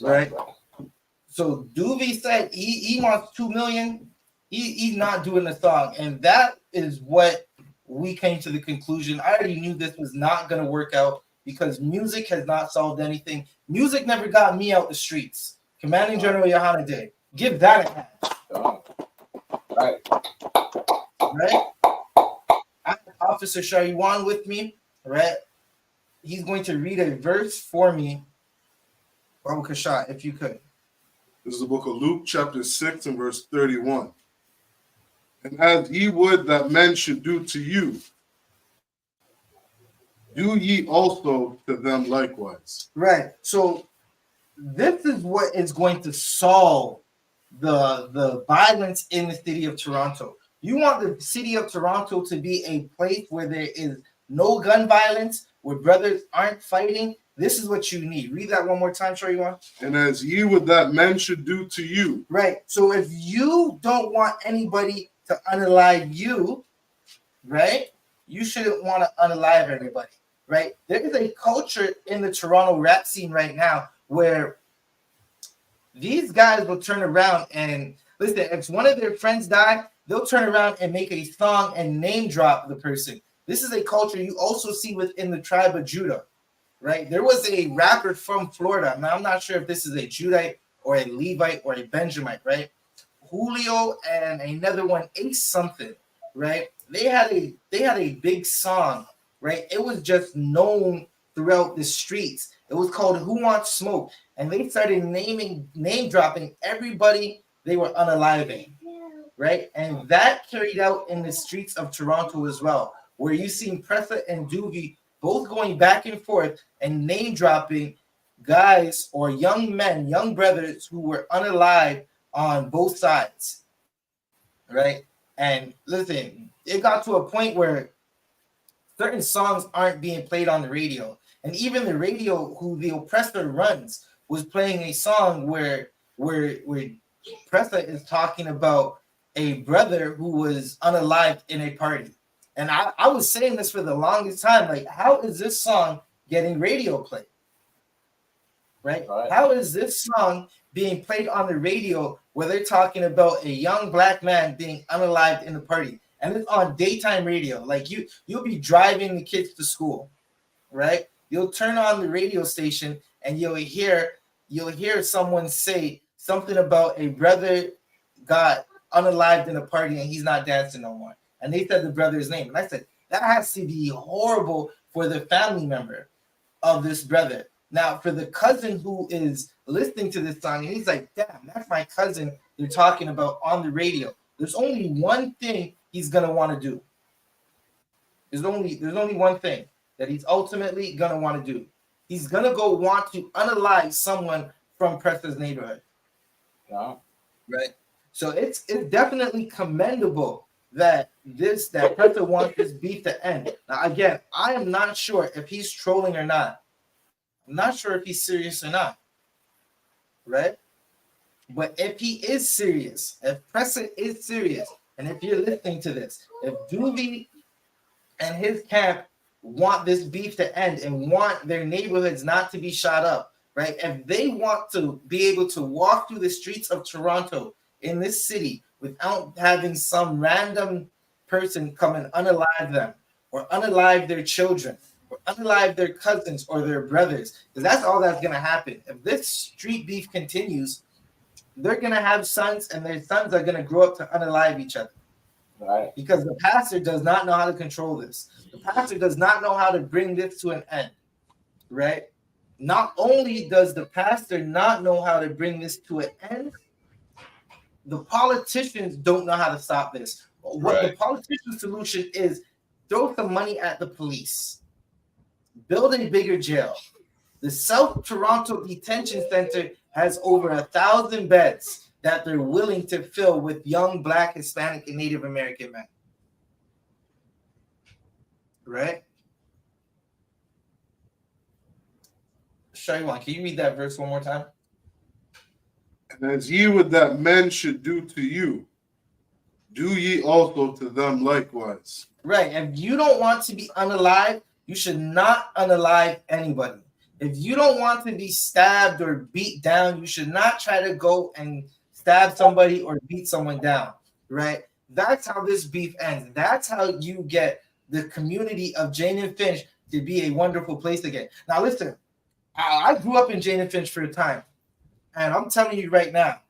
Right. So Doobie said he wants 2 million. He's not doing the song, and that is what we came to the conclusion. I already knew this was not going to work out because music has not solved anything. Music never got me out the streets. Commanding General YAHANNA did. Give that a hand. Right. I have Officer Shariwan with me. Right. He's going to read a verse for me. Baruch Kasha, if you could. This is the book of Luke, chapter 6, and verse 31. And as ye would that men should do to you, do ye also to them likewise. Right. So this is what is going to solve the violence in the city of Toronto. You want the city of Toronto to be a place where there is no gun violence, where brothers aren't fighting. This is what you need. Read that one more time, Shariwan. And as ye would that men should do to you. Right. So if you don't want anybody to unalive you, right, you shouldn't want to unalive everybody, right? There is a culture in the Toronto rap scene right now where these guys will turn around and listen, if one of their friends die, they'll turn around and make a song and name drop the person. This is a culture you also see within the tribe of Judah, right? There was a rapper from Florida. Now, I'm not sure if this is a Judite or a Levite or a Benjamite, right? Julio and another one, Ace something, right? They had a big song, right? It was just known throughout the streets. It was called Who Wants Smoke? And they started name dropping everybody they were unaliving, right? And that carried out in the streets of Toronto as well, where you seen Pressa and Doogie both going back and forth and name dropping guys or young men, young brothers who were unalived on both sides, right? And listen, it got to a point where certain songs aren't being played on the radio. And even the radio who the oppressor runs was playing a song where Pressa is talking about a brother who was unalived in a party. And I was saying this for the longest time, like, how is this song getting radio play? Right? How is this song being played on the radio where they're talking about a young black man being unalived in the party? And it's on daytime radio. Like you'll be driving the kids to school, right? You'll turn on the radio station and you'll hear someone say something about a brother got unalived in a party and he's not dancing no more. And they said the brother's name. And I said, that has to be horrible for the family member of this brother. Now, for the cousin who is listening to this song, and he's like, damn, that's my cousin they're talking about on the radio. There's only one thing he's going to want to do. There's only one thing that he's ultimately going to want to do. He's going to go want to unalive someone from Pressa's neighborhood. Yeah. Right? So it's definitely commendable that Pressa wants this beef to end. Now, again, I am not sure if he's trolling or not. I'm not sure if he's serious or not. Right? But if he is serious, if Pressa is serious, and if you're listening to this, if Doobie and his camp want this beef to end and want their neighborhoods not to be shot up, right? If they want to be able to walk through the streets of Toronto in this city without having some random person come and unalive them or unalive their children or unalive their cousins or their brothers, because that's all that's going to happen. If this street beef continues, they're going to have sons and their sons are going to grow up to unalive each other. Right. Because the pastor does not know how to control this. The pastor does not know how to bring this to an end. Right? Not only does the pastor not know how to bring this to an end, the politicians don't know how to stop this. What the politician's solution is, throw some money at the police, build a bigger jail. The South Toronto Detention Center has over 1,000 beds that they're willing to fill with young Black, Hispanic, and Native American men. Right? Shaiwan, can you read that verse one more time? And as ye would that men should do to you, do ye also to them likewise. Right. If you don't want to be unalive, you should not unalive anybody. If you don't want to be stabbed or beat down, you should not try to go and stab somebody or beat someone down. Right? That's how this beef ends. That's how you get the community of Jane and Finch to be a wonderful place again. Now, listen, I grew up in Jane and Finch for a time. And I'm telling you right now,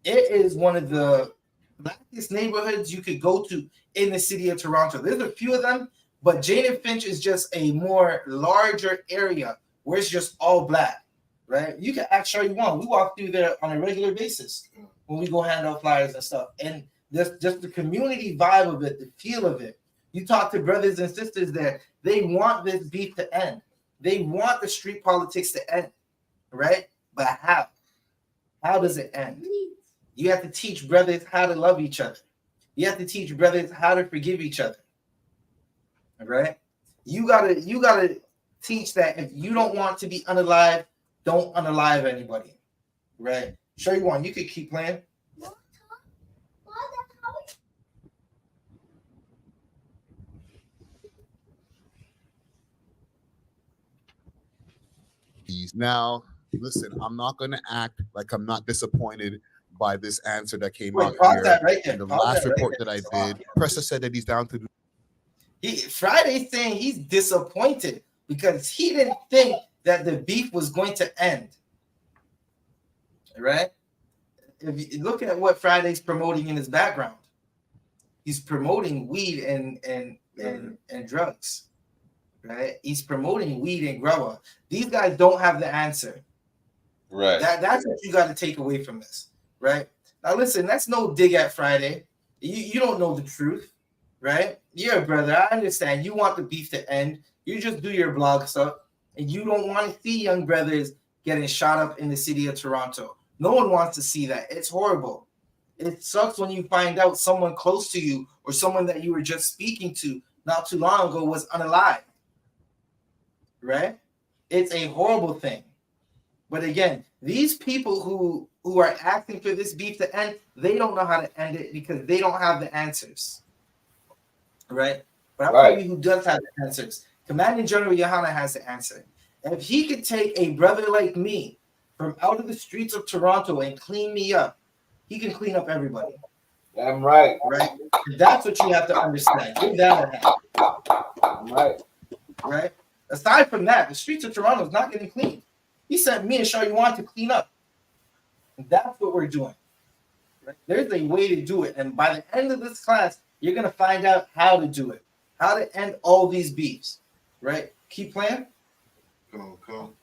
it is one of the blackest neighborhoods you could go to in the city of Toronto. There's a few of them, but Jane and Finch is just a more larger area where it's just all Black, right? You can ask Sure You Want. We walk through there on a regular basis when we go hand out flyers and stuff. And just the community vibe of it, the feel of it. You talk to brothers and sisters there, they want this beef to end. They want the street politics to end, right? But how? How does it end? You have to teach brothers how to love each other. You have to teach brothers how to forgive each other. All right? You gotta teach that if you don't want to be unalive, don't unalive anybody. Right? Sure you want. You could keep playing. Now, listen, I'm not going to act like I'm not disappointed by this answer that came Wait, out pause here. that right there. And the Pause last that right report there. that I did, Pressa said that he's down to do. Friday's saying he's disappointed because he didn't think that the beef was going to end. Right? If you look at what Friday's promoting in his background, he's promoting weed and drugs. Right? He's promoting weed and grower. These guys don't have the answer. Right. That's what you got to take away from this. Right? Now listen, that's no dig at Friday. You don't know the truth, right? You're a brother. I understand. You want the beef to end. You just do your blog stuff, and you don't want to see young brothers getting shot up in the city of Toronto. No one wants to see that. It's horrible. It sucks when you find out someone close to you or someone that you were just speaking to not too long ago was unalive. Right? It's a horrible thing. But again, these people who are asking for this beef to end, they don't know how to end it because they don't have the answers. Right? But I'll tell you who does have the answers. Commanding General YAHANNA has the answer. And if he could take a brother like me from out of the streets of Toronto and clean me up, he can clean up everybody. Damn right. Right? That's what you have to understand. Give that a hand. Right. Right? Aside from that, the streets of Toronto is not getting cleaned. He sent me and Sure You Want to clean up. And that's what we're doing. Right? There's a way to do it. And by the end of this class, you're going to find out how to do it. How to end all these beefs. Right? Keep playing. Come.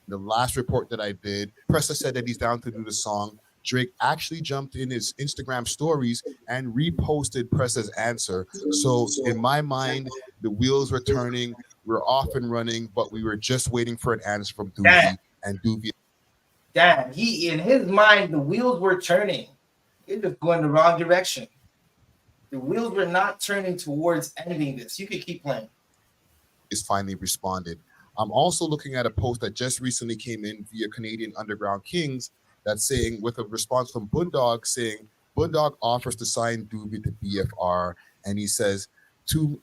The last report that I did, Pressa said that he's down to do the song. Drake actually jumped in his Instagram stories and reposted Pressa's answer. So in my mind, the wheels were turning. We're off and running, but we were just waiting for an answer from Doobie and Doobie. Damn, he in his mind, the wheels were turning. They're just going the wrong direction. The wheels were not turning towards ending this. You could keep playing. Is finally responded. I'm also looking at a post that just recently came in via Canadian Underground Kings that's saying, with a response from Boondog saying, Boondog offers to sign Doobie to BFR, and he says,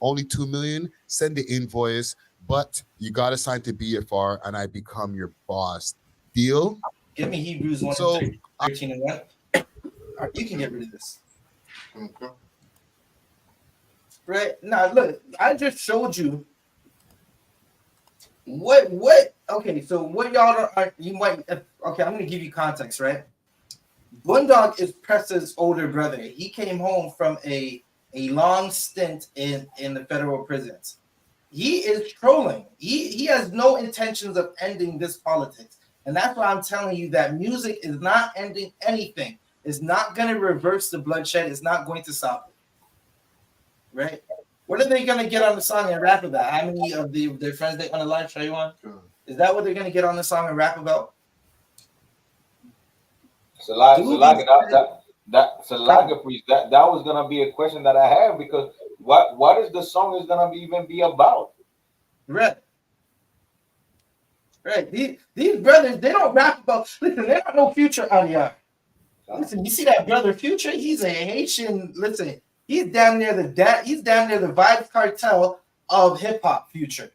only 2 million, send the invoice, but you got to sign to BFR and I become your boss. Deal? Give me Hebrews 1 So, and 13 and 1. All right, you can get rid of this. Okay. Right? Now, look, I just showed you what okay, so what y'all are, you might, okay, I'm going to give you context, right? Boondog is Pressa's older brother. He came home from a long stint in the federal prisons. He is trolling. He has no intentions of ending this politics. And that's why I'm telling you that music is not ending anything. It's not going to reverse the bloodshed. It's not going to stop it. Right? What are they going to get on the song and rap about? How many of their friends they on the live show you on? Is that what they're going to get on the song and rap about? Salaga, priest. That was gonna be a question that I have because what is the song is gonna even be about? Right. These brothers, they don't rap about. Listen, they don't know Future out here. Listen, you see that brother Future? He's a Haitian. Listen, he's damn near the Vibes Cartel of hip hop. Future,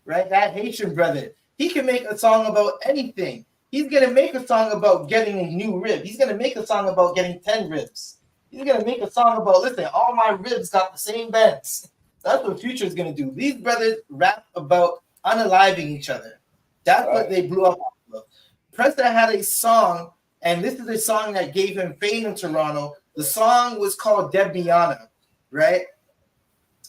right? That Haitian brother. He can make a song about anything. He's going to make a song about getting a new rib. He's going to make a song about getting 10 ribs. He's going to make a song about, listen, all my ribs got the same bends. That's what Future is going to do. These brothers rap about unaliving each other. That's what they blew up off of. Presta had a song, and this is a song that gave him fame in Toronto. The song was called Debiana, right?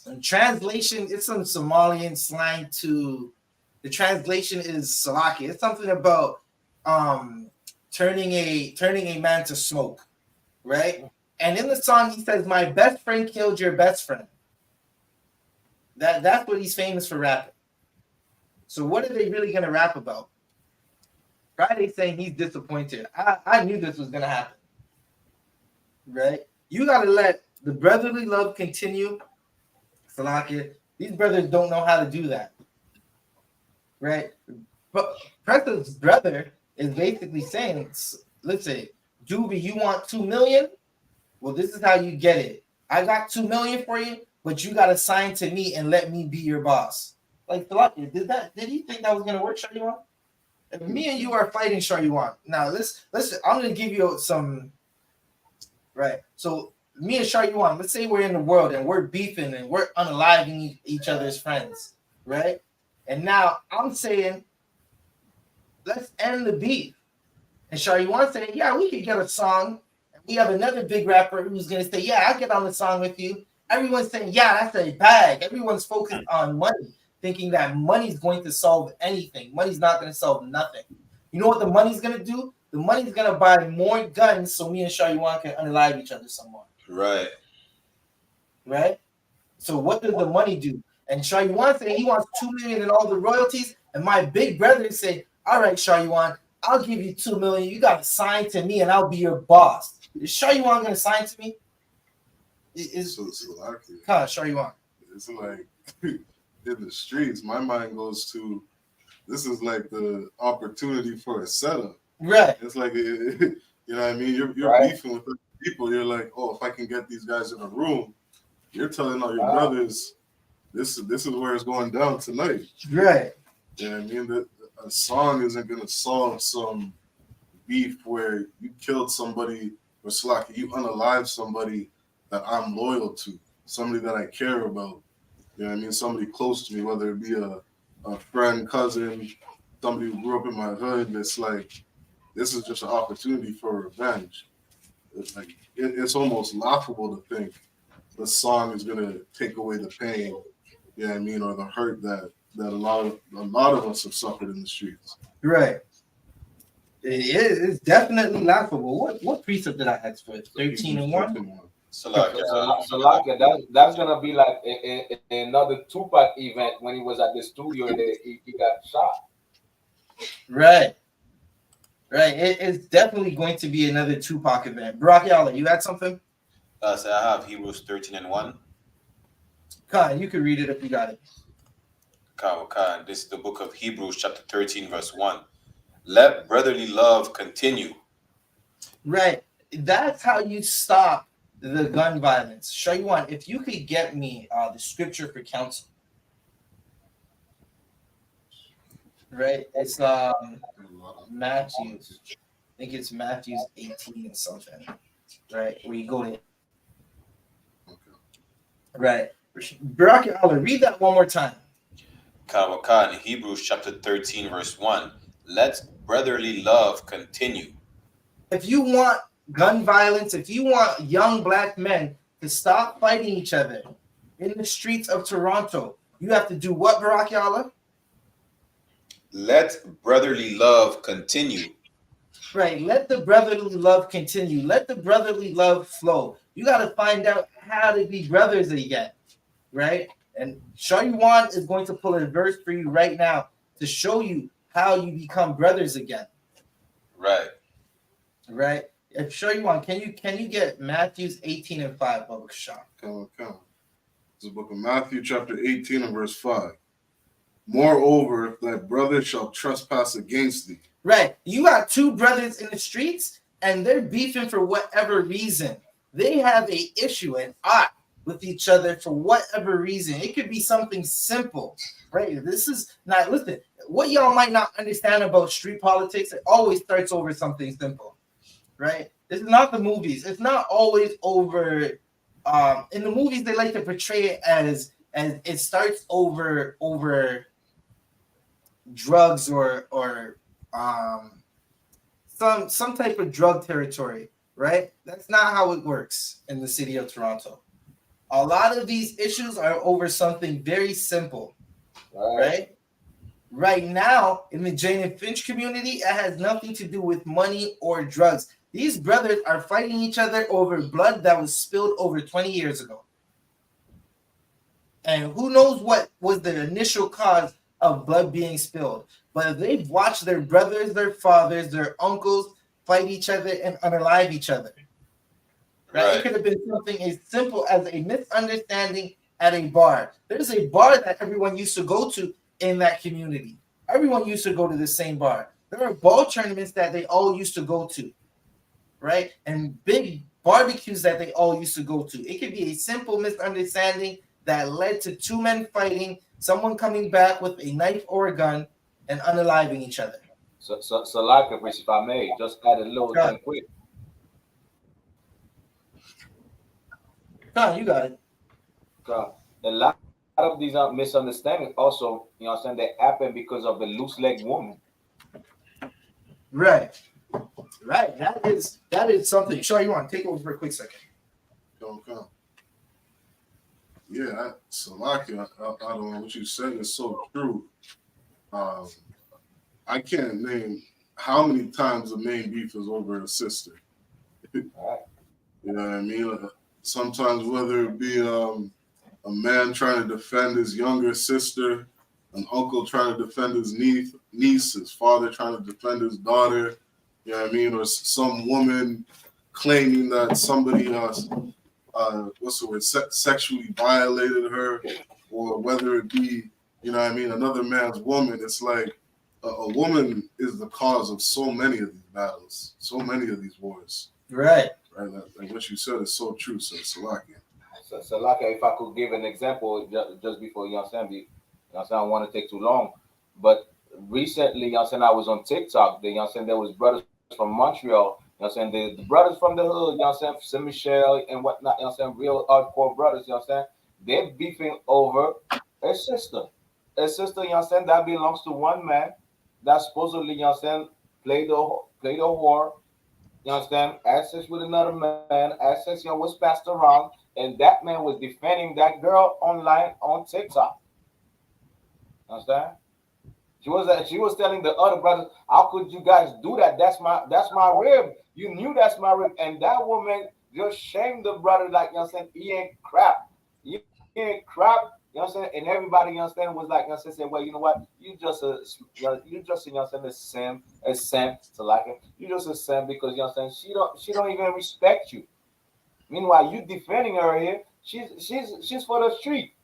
In translation, it's some Somalian slang to, the translation is Salaki. It's something about turning a man to smoke, right? And in the song he says, "My best friend killed your best friend." That's what he's famous for rapping. So what are they really gonna rap about? Friday's saying he's disappointed. I knew this was gonna happen. Right? You gotta let the brotherly love continue. Salakia, these brothers don't know how to do that. Right? But President's brother is basically saying, listen, Doobie, you want 2 million? Well, this is how you get it. I got 2 million for you, but you gotta sign to me and let me be your boss. Like Salakia, did he think that was gonna work, Shaywan? If me and you are fighting, Shaywan. Now let's I'm gonna give you some. Right. So me and Shaywan, let's say we're in the world and we're beefing and we're unaliving each other's friends, right? And now I'm saying, let's end the beef. And Shaywan saying, yeah, we could get a song. And we have another big rapper who's gonna say, yeah, I'll get on the song with you. Everyone's saying, yeah, that's a bag. Everyone's focused on money, thinking that money's going to solve anything. Money's not going to solve nothing. You know what the money's going to do? The money's going to buy more guns so me and Shaywan can unalive each other some more. Right. Right? So what does the money do? And Shaywan said he wants 2 million and all the royalties. And my big brother said, all right, Shaywan, I'll give you 2 million. You got to sign to me and I'll be your boss. Is Shaywan going to sign to me? Shaywan. It's like in the streets, my mind goes to this is like the opportunity for a setup. Right. It's like you know what I mean. You're Right. beefing with other people. You're like, oh, if I can get these guys in a room, you're telling all your brothers, this is where it's going down tonight. Right. You know what I mean? A song isn't gonna solve some beef where you killed somebody or slack, you unalive somebody that I'm loyal to, somebody that I care about. You know what I mean? Somebody close to me, whether it be a friend, cousin, somebody who grew up in my hood. It's like, this is just an opportunity for revenge. It's like, it's almost laughable to think the song is going to take away the pain, you know what I mean, or the hurt that a lot of us have suffered in the streets. Right. It's definitely laughable. What precept did I ask for? 13 and 1? Salakia, that's gonna be like another Tupac event when he was at the studio and he got shot. Right. It's definitely going to be another Tupac event. Brock Yalla, you had something? So I have Hebrews 13 and 1. Khan, you can read it if you got it. Khan. This is the book of Hebrews, chapter 13, verse 1. Let brotherly love continue. Right. That's how you stop the gun violence. Shaywan, if you could get me the scripture for counsel. Right. It's Matthew. I think it's Matthew 18 and something. Right. Where you go in. Right. Barak Allah, read that one more time. Khan, Hebrews chapter 13, verse 1. Let brotherly love continue. If you want gun violence, if you want young black men to stop fighting each other in the streets of Toronto, you have to do what, Barak Yalla? Let brotherly love continue. Right. Let the brotherly love continue. Let the brotherly love flow. You got to find out how to be brothers again. Right? And Shaywan is going to pull a verse for you right now to show you how you become brothers again. Right. Right? If Shaywan, can you get Matthew's 18 and 5, Baba Shah? Come. It's the book of Matthew, chapter 18 and verse 5. Moreover, if thy brother shall trespass against thee. Right. You got two brothers in the streets and they're beefing for whatever reason. They have a issue and ought with each other for whatever reason. It could be something simple, right? This is not, listen, what y'all might not understand about street politics, it always starts over something simple, right? This is not the movies. It's not always over. In the movies, they like to portray it as it starts over drugs or some type of drug territory, right? That's not how it works in the city of Toronto. A lot of these issues are over something very simple, right? Right now, in the Jane and Finch community, it has nothing to do with money or drugs. These brothers are fighting each other over blood that was spilled over 20 years ago. And who knows what was the initial cause of blood being spilled. But they've watched their brothers, their fathers, their uncles fight each other and unalive each other. Right? It could have been something as simple as a misunderstanding at a bar. There's a bar that everyone used to go to in that community. Everyone used to go to the same bar. There are ball tournaments that they all used to go to, right? And big barbecues that they all used to go to. It could be a simple misunderstanding that led to two men fighting, someone coming back with a knife or a gun and unaliving each other. So like if I may, just add a little thing quick. No, you got it. A lot of these misunderstandings also, you know what I'm saying, they happen because of the loose leg woman. Right. That is something. Sure, you want to take over for a quick second? Okay. Yeah, Salaki, I don't know what you said is so true. I can't name how many times the main beef is over a sister. You know what I mean? Sometimes whether it be a man trying to defend his younger sister, an uncle trying to defend his niece, his father trying to defend his daughter, you know what I mean? Or some woman claiming that somebody sexually violated her, or whether it be, you know what I mean, another man's woman. It's like a woman is the cause of so many of these battles, so many of these wars. Right. Like what you said is so true, so Salaki. So like if I could give an example just before, you know what I'm saying, I don't want to take too long, but recently, you know what I'm saying, I was on TikTok, you know what I'm saying, there was brothers from Montreal, you know what I'm saying, the brothers from the hood, you know what I'm saying, Saint Michel and whatnot, you know what I'm saying, real hardcore brothers, you know what I'm saying, they're beefing over a sister, you know what I'm saying, that belongs to one man that supposedly, you know what I'm saying, played the whore, you understand? Access with another man, access, you know, was passed around, and that man was defending that girl online on TikTok. Understand? She was telling the other brothers, "How could you guys do that? That's my rib. You knew that's my rib." And that woman just shamed the brother, like, you know what I'm saying, he ain't crap. He ain't crap. You know what I'm saying? And everybody, you understand, was like, you know what I'm saying, well, you know what? You just you know what I'm saying, a simp to like it. You just a simp because, you know what I'm saying, she don't even respect you. Meanwhile, you defending her here, she's for the street.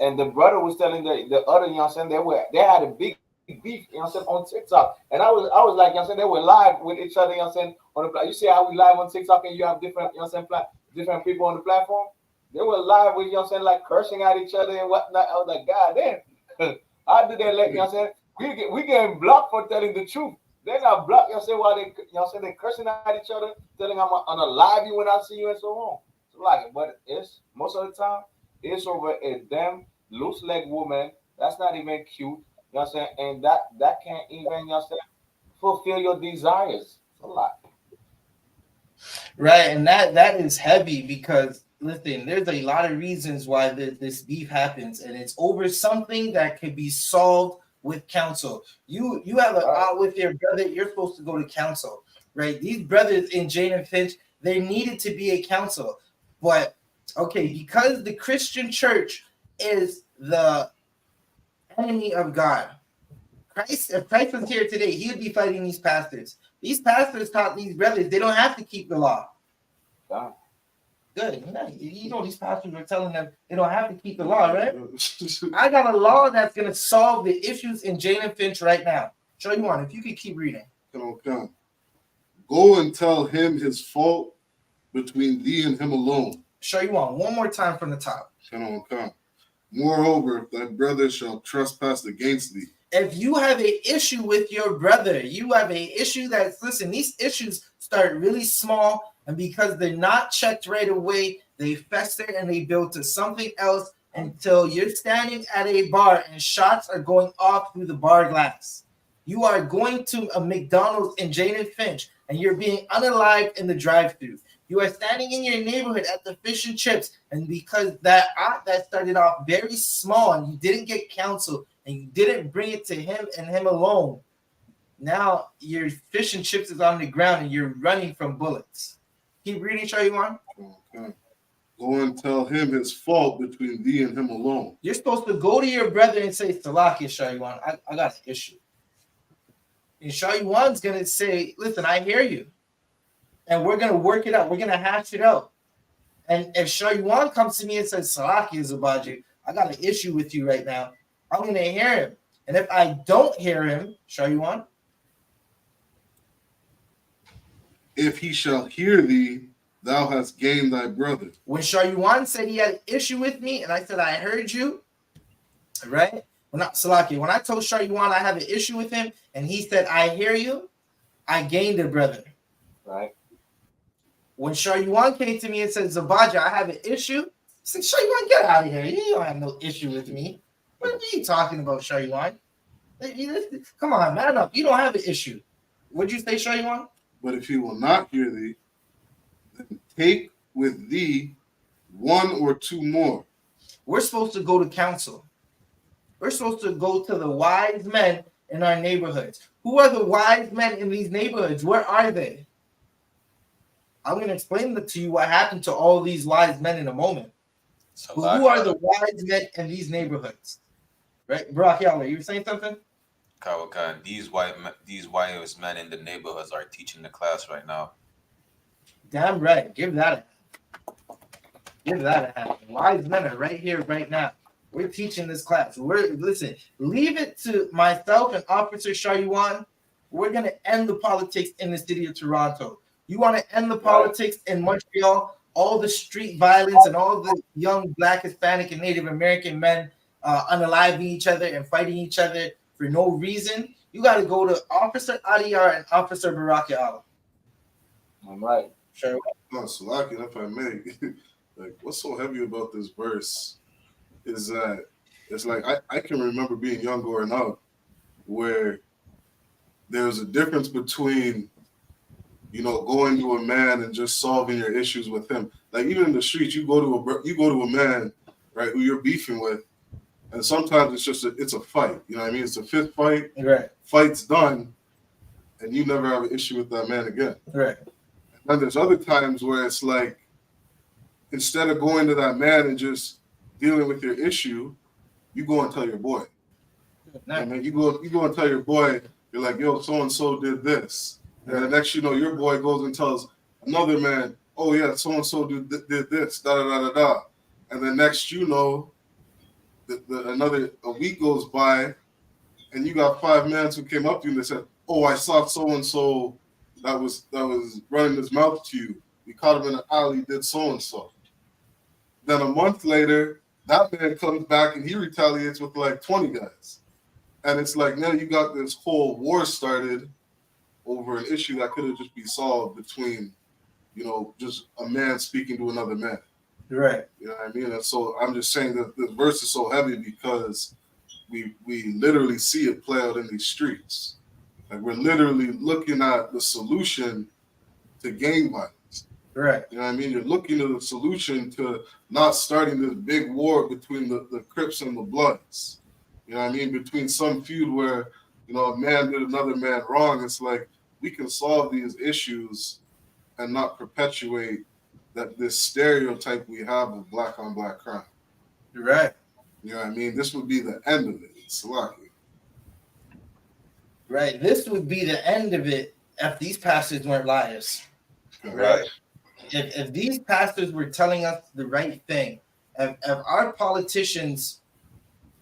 And the brother was telling the other, you know what I'm saying, they had a big beef, you know what I'm saying, on TikTok. And I was like, you know what I'm saying, they were live with each other, you know what I'm saying, on the, you see how we live on TikTok and you have different, you know what I'm saying, different people on the platform? They were live with, you know what I'm saying, like cursing at each other and whatnot. I was like, God damn. How did they let, you know what I'm saying? We getting blocked for telling the truth. They're not blocked, you know what I'm saying, while they, you know what I'm saying, they cursing at each other, telling I'm gonna live you when I see you and so on. So like, but it's most of the time, it's over a damn loose leg woman that's not even cute, you know what I'm saying, and that can't even, you know what I'm saying, fulfill your desires. It's a lot. Right, and that is heavy because listen, there's a lot of reasons why this beef happens, and it's over something that can be solved with counsel. You have an out with your brother, you're supposed to go to counsel, right? These brothers in Jane and Finch, there needed to be a counsel, but okay, because the Christian church is the enemy of God. If Christ was here today, he would be fighting these pastors. These pastors taught these brothers they don't have to keep the law. Good. You know, these pastors are telling them they don't have to keep the law, right? I got a law that's going to solve the issues in Jane and Finch right now. Show you one. If you could keep reading. Okay. Go and tell him his fault between thee and him alone. Show you one more time from the top. Okay. Moreover, if thy brother shall trespass against thee. If you have an issue with your brother, you have an issue that's, listen, these issues start really small, and because they're not checked right away, they fester and they build to something else until you're standing at a bar and shots are going off through the bar glass. You are going to a McDonald's in Jane and Finch, and you're being unalived in the drive-thru. You are standing in your neighborhood at the fish and chips, and because that started off very small and you didn't get counsel and you didn't bring it to him and him alone, now your fish and chips is on the ground and you're running from bullets. Keep reading, Shaywan. Okay. Go and tell him his fault between thee and him alone. You're supposed to go to your brother and say, Salakia, Shaywan, I got an issue. And Shaywan's going to say, listen, I hear you. And we're going to work it out. We're going to hash it out. And if Shaywan comes to me and says, Salakia, Zabaji, I got an issue with you right now, I'm going to hear him. And if I don't hear him, Shaywan, if he shall hear thee, thou hast gained thy brother. When Shaywan said he had an issue with me, and I said, I heard you, right? When I told Shaywan I have an issue with him, and he said, I hear you, I gained a brother. Right. When Shaywan came to me and said, Zabaja, I have an issue, I said, Shaywan, get out of here. You don't have no issue with me. What are you talking about, Shaywan? Come on, man up. You don't have an issue. What'd you say, Shaywan? But if he will not hear thee, then take with thee one or two more. We're supposed to go to council. We're supposed to go to the wise men in our neighborhoods. Who are the wise men in these neighborhoods? Where are they? I'm going to explain to you what happened to all these wise men in a moment. So who are the wise men in these neighborhoods? Right? Brock Yalla, you were saying something? Kawakan, these wise men in the neighborhoods are teaching the class right now. Damn right. Give that a hand. Wise men are right here, right now. We're teaching this class. Listen, leave it to myself and Officer Shaywan. We're going to end the politics in the city of Toronto. You want to end the politics in Montreal, all the street violence and all the young Black, Hispanic, and Native American men unaliving each other and fighting each other for no reason. You got to go to Officer Adiyar and Officer Baraka Allah. I'm right. Sure. No, Salaki, if I may, like, what's so heavy about this verse is that it's like I can remember being young growing up where there was a difference between, you know, going to a man and just solving your issues with him. Like even in the streets, you go to a man, right, who you're beefing with, and sometimes it's a fight. You know what I mean? It's a fifth fight. Right. Fight's done, and you never have an issue with that man again. Right. And there's other times where it's like, instead of going to that man and just dealing with your issue, you go and tell your boy. Nice. I mean, you go and tell your boy, you're like, yo, so and so did this. And the next you know, your boy goes and tells another man, oh yeah, so and so did this, da da da da da. And then next you know, a week goes by, and you got 5 men who came up to you and they said, oh, I saw so and so that was running his mouth to you. We caught him in an alley, did so and so. Then a month later, that man comes back and he retaliates with like 20 guys. And it's like now you got this whole war started over an issue that could have just been solved between, you know, just a man speaking to another man. Right. You know what I mean? And so I'm just saying that this verse is so heavy because we literally see it play out in these streets. Like we're literally looking at the solution to gang violence. Right. You know what I mean? You're looking at the solution to not starting this big war between the Crips and the Bloods. You know what I mean? Between some feud where, you know, a man did another man wrong. It's like we can solve these issues and not perpetuate this stereotype we have of black on black crime. You're right. You know what I mean? This would be the end of it. It's lucky. Right. This would be the end of it if these pastors weren't liars. Right. If these pastors were telling us the right thing, if our politicians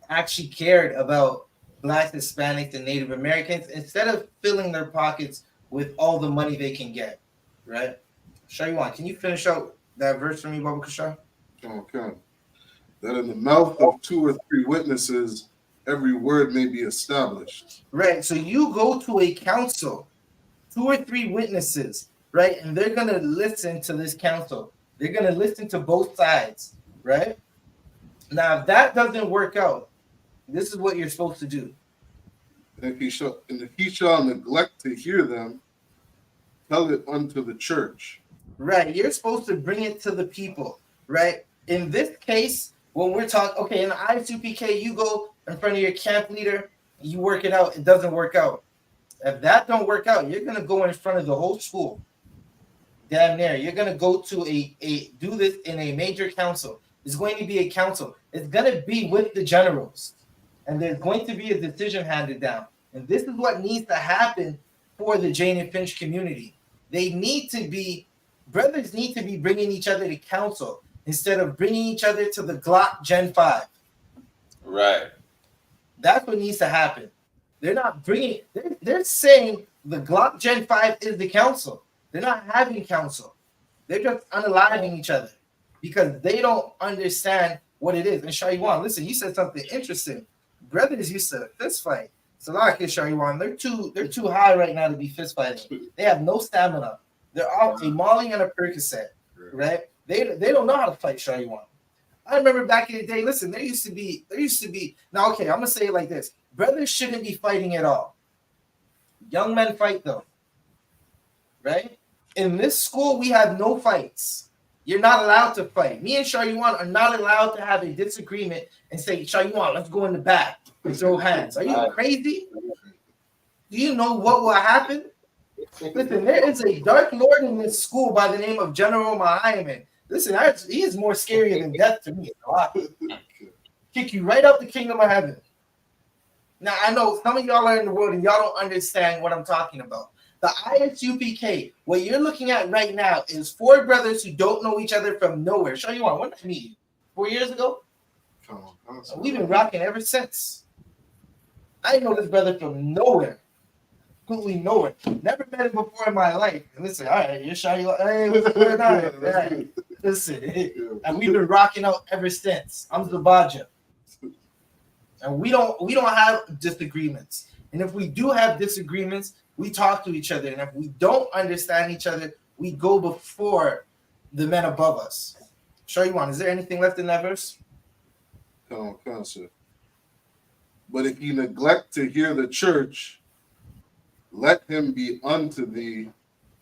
actually cared about Black, Hispanics, and Native Americans instead of filling their pockets with all the money they can get, right? Shaywan, can you finish out that verse for me, Baba Kashar? Okay. That in the mouth of 2 or 3 witnesses, every word may be established. Right. So you go to a council, 2 or 3 witnesses, right? And they're going to listen to this council. They're going to listen to both sides, right? Now, if that doesn't work out, this is what you're supposed to do. And if he shall neglect to hear them, tell it unto the church. Right. You're supposed to bring it to the people, right? In this case, when we're talking, okay, in the I.S.U.P.K, you go in front of your camp leader, you work it out, it doesn't work out. If that don't work out, you're gonna go in front of the whole school. Damn near. You're gonna go to a do this in a major council. It's going to be a council. It's gonna be with the generals, and there's going to be a decision handed down. And this is what needs to happen for the Jane and Finch community. They need to be brothers need to be bringing each other to council instead of bringing each other to the Glock Gen 5. Right. That's what needs to happen. They're not bringing. They're saying the Glock Gen 5 is the council. They're not having counsel. They're just unaliving each other because they don't understand what it is. And Shariwan, listen, you said something interesting. Brothers used to fist fight. Salak and Shariwan, they're too high right now to be fist fighting. They have no stamina. They're off a Molly and a Percocet, right? They don't know how to fight Shariwan. I remember back in the day, listen, there used to be, now okay, I'm gonna say it like this. Brothers shouldn't be fighting at all. Young men fight though. Right? In this school, we have no fights. You're not allowed to fight. Me and Shariwan are not allowed to have a disagreement and say, Shariwan, let's go in the back and throw hands. Are you crazy? Do you know what will happen? Listen, there is a dark lord in this school by the name of General Muhammad. Listen, he is more scary than death to me. Kick you right out the kingdom of heaven. Now, I know some of y'all are in the world and y'all don't understand what I'm talking about. The I.S.U.P.K, what you're looking at right now is 4 brothers who don't know each other from nowhere. Show you one. When did I meet you? 4 years ago? Come on. We've been rocking ever since. I know this brother from nowhere. Completely nowhere. Never met him before in my life. And listen, all right, you're shy. Hey, what's going on? Right. Listen, and we've been rocking out ever since. I'm Zabaja. And we don't have disagreements. And if we do have disagreements, we talk to each other, and if we don't understand each other, we go before the men above us. Show you one. Is there anything left in that verse? Come on, sir. But if you neglect to hear the church, let him be unto thee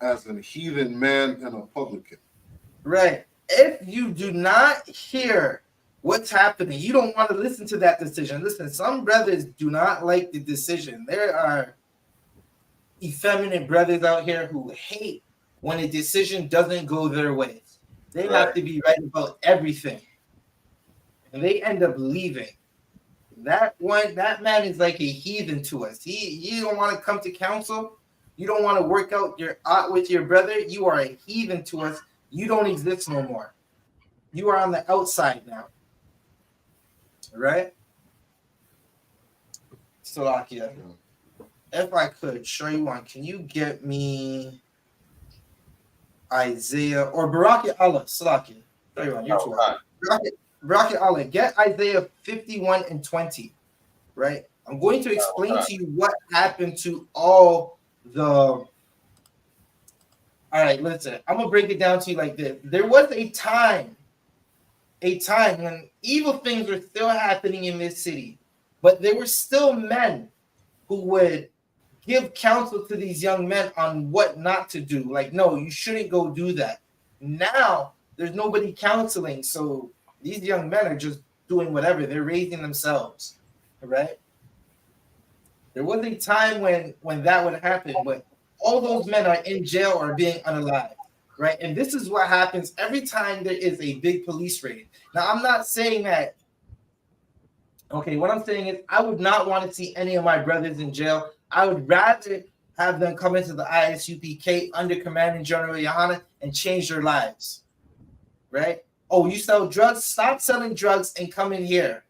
as an heathen man and a publican. Right. If you do not hear what's happening, you don't want to listen to that decision. Listen, some brothers do not like the decision. There are effeminate brothers out here who hate when a decision doesn't go their way. They have to be right about everything. And they end up leaving. That man is like a heathen to us. You don't want to come to council. You don't want to work out your with your brother. You are a heathen to us. You don't exist no more. You are on the outside now. Right? Salakia. If I could show you one, can you get me Isaiah or Baraki Allah? Salakia. Show you one. You're too Baraki Allah. Get Isaiah 51 and 20. Right? I'm going to explain to you what happened to all the. All right, listen. I'm gonna break it down to you like this. There was a time when evil things were still happening in this city, but there were still men who would give counsel to these young men on what not to do. Like, no, you shouldn't go do that. Now there's nobody counseling, so these young men are just doing whatever. They're raising themselves, right? There was a time when that would happen, but all those men are in jail or being unalived, right? And this is what happens every time there is a big police raid. Now, I'm not saying that. Okay, what I'm saying is I would not want to see any of my brothers in jail. I would rather have them come into the I.S.U.P.K under Commanding General YAHANNA and change their lives, right? Oh, you sell drugs? Stop selling drugs and come in here,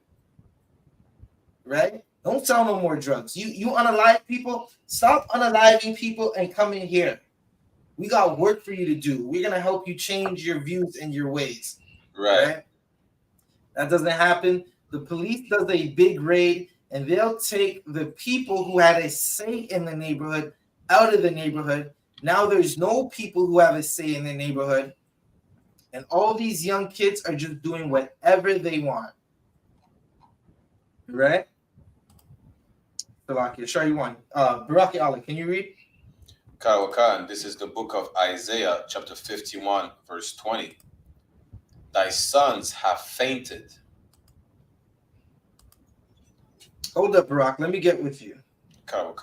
right? Don't sell no more drugs. You unalive people? Stop unaliving people and come in here. We got work for you to do. We're going to help you change your views and your ways, right? That doesn't happen. The police does a big raid, and they'll take the people who had a say in the neighborhood out of the neighborhood. Now there's no people who have a say in the neighborhood, and all these young kids are just doing whatever they want, right? Salakia, show you one. Baraki Allah, can you read? Khan, this is the book of Isaiah, chapter 51, verse 20. Thy sons have fainted. Hold up, Barack. Let me get with you. Khan.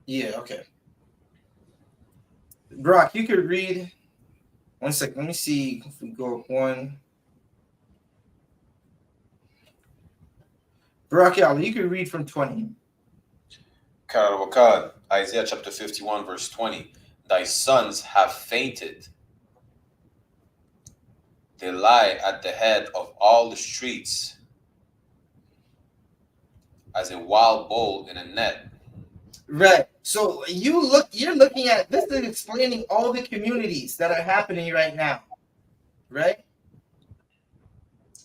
Yeah, okay. Brock, you could read. 1 second. Let me see if we go up one. Brock, you could read from 20. Khan. Isaiah chapter 51, verse 20. Thy sons have fainted. They lie at the head of all the streets as a wild bull in a net. Right. So you're looking at this is explaining all the communities that are happening right now. Right?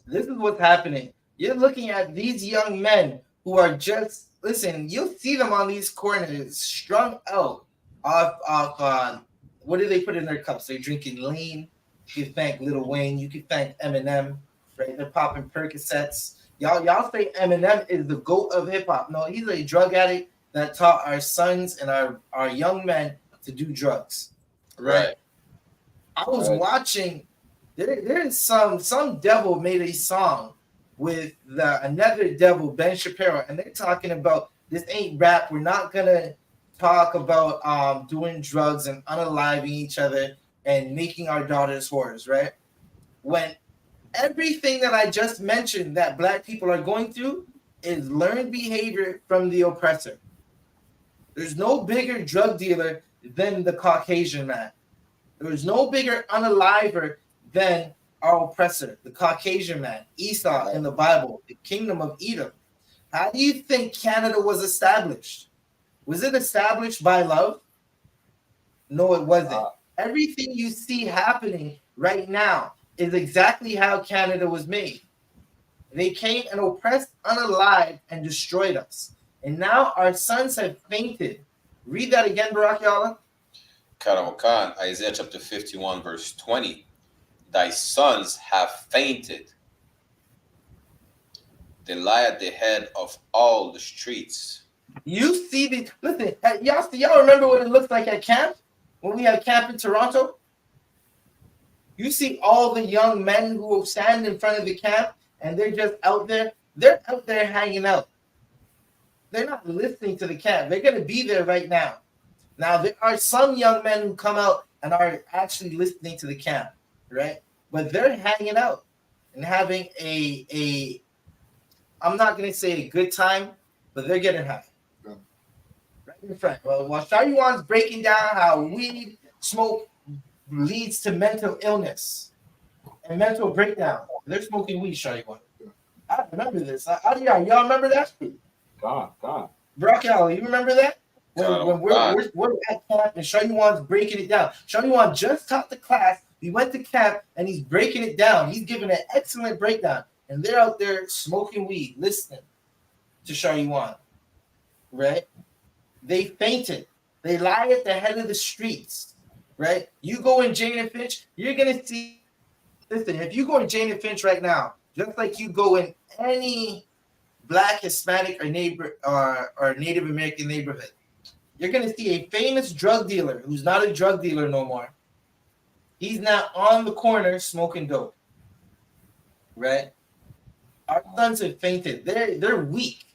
This is what's happening. You're looking at these young men who are just listen, you'll see them on these corners strung out off what do they put in their cups? They're drinking lean. You can thank Lil Wayne, you can thank Eminem, right? They're popping Percocets. Y'all say Eminem is the GOAT of hip hop. No, he's a drug addict that taught our sons and our young men to do drugs. Right. I was watching. There's some devil made a song with another devil, Ben Shapiro, and they're talking about this ain't rap. We're not gonna talk about doing drugs and unaliving each other and making our daughters whores, right? When everything that I just mentioned that black people are going through is learned behavior from the oppressor. There's no bigger drug dealer than the Caucasian man. There's no bigger unaliver than our oppressor, the Caucasian man, Esau in the Bible, the kingdom of Edom. How do you think Canada was established? Was it established by love? No, it wasn't. Everything you see happening right now is exactly how Canada was made. They came and oppressed, unalived, and destroyed us. And now our sons have fainted. Read that again, Barack Yala. Khan, Isaiah chapter 51, verse 20. Thy sons have fainted. They lie at the head of all the streets. You see the listen, y'all remember what it looks like at camp? When we have camp in Toronto? You see all the young men who will stand in front of the camp and they're just out there. They're out there hanging out. They're not listening to the camp. They're going to be there right now. Now, there are some young men who come out and are actually listening to the camp, right? But they're hanging out and having I'm not going to say a good time, but they're getting high. Yeah. Right in front. Well, while Shariwan's breaking down how weed smoke leads to mental illness and mental breakdown. They're smoking weed, Shariwan. Yeah. I remember this. Y'all remember that? Gone. Brock, you remember that? When we're at camp and Shariwan's breaking it down. Shariwan just taught the class. We went to camp and he's breaking it down. He's giving an excellent breakdown. And they're out there smoking weed, listening to Shariwan. Right? They fainted. They lie at the head of the streets. Right? You go in Jane and Finch, you're going to see. Listen, if you go in Jane and Finch right now, just like you go in any Black, Hispanic, or Native American neighborhood, you're going to see a famous drug dealer who's not a drug dealer no more. He's now on the corner smoking dope. Right? Our sons have fainted. They're weak.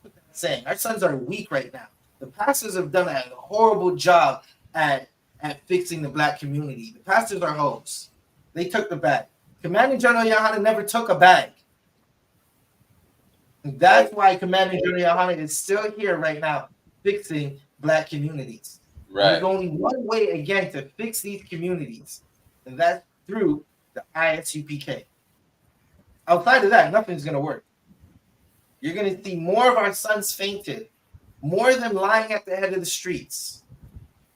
That's what I'm saying. Our sons are weak right now. The pastors have done a horrible job at fixing the Black community. The pastors are hoes. They took the bag. Commander General YAHANNA never took a bag. And that's why Commander General YAHANNA is still here right now fixing Black communities. Right. There's only one way again to fix these communities, and that's through the I.S.U.P.K. Outside of that, nothing's going to work. You're going to see more of our sons fainted, more of them lying at the head of the streets,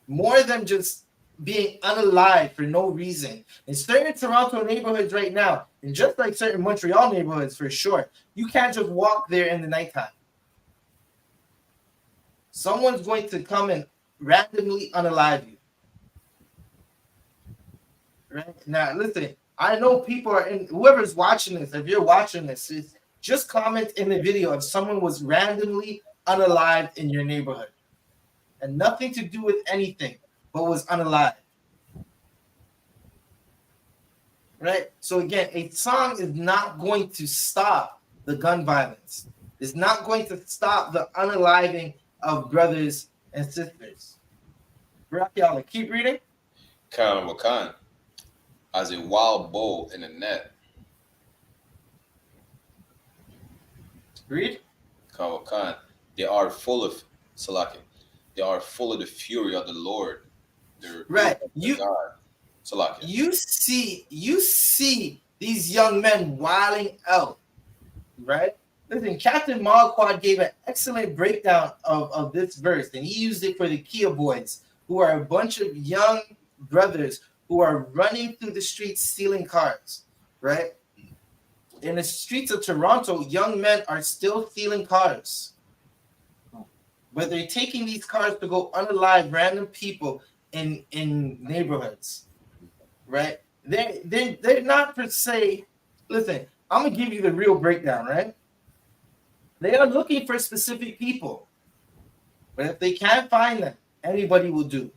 more of them just being unalive for no reason. In certain Toronto neighborhoods right now, and just like certain Montreal neighborhoods for sure, you can't just walk there in the nighttime. Someone's going to come and randomly unalive you. Right? Now, listen, I know people are in, whoever's watching this, if you're watching this, just comment in the video if someone was randomly unalived in your neighborhood. And nothing to do with anything, but was unalived. Right? So again, a song is not going to stop the gun violence. It's not going to stop the unaliving of brothers and sisters. Y'all keep reading. Khan, as a wild bull in a net. Read. Khan, they are full of Salaki. They are full of the fury of the Lord. Right. Salaki. You see these young men wilding out, right? Listen, Captain Marquardt gave an excellent breakdown of this verse, and he used it for the Kia boys, who are a bunch of young brothers who are running through the streets stealing cars, right? In the streets of Toronto, young men are still stealing cars. But they're taking these cars to go unalive random people in neighborhoods, right? They're not per se. Listen, I'm gonna give you the real breakdown, right? They are looking for specific people, but if they can't find them, anybody will do.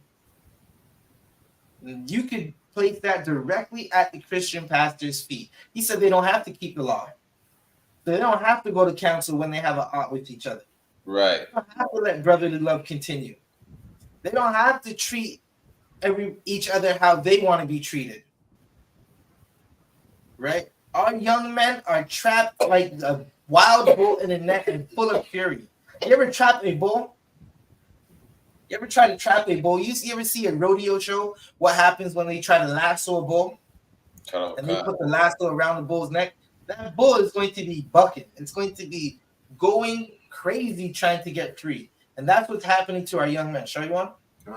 You could place that directly at the Christian pastor's feet. He said they don't have to keep the law. They don't have to go to council when they have an art with each other. Right. They don't have to let brotherly love continue. They don't have to treat each other how they want to be treated. Right? Our young men are trapped like a wild bull in a net and full of fury. You ever trap a bull? You ever try to trap a bull? You ever see a rodeo show? What happens when they try to lasso a bull? And they put the lasso around the bull's neck? That bull is going to be bucking. It's going to be going crazy trying to get free. And that's what's happening to our young men. Show you one?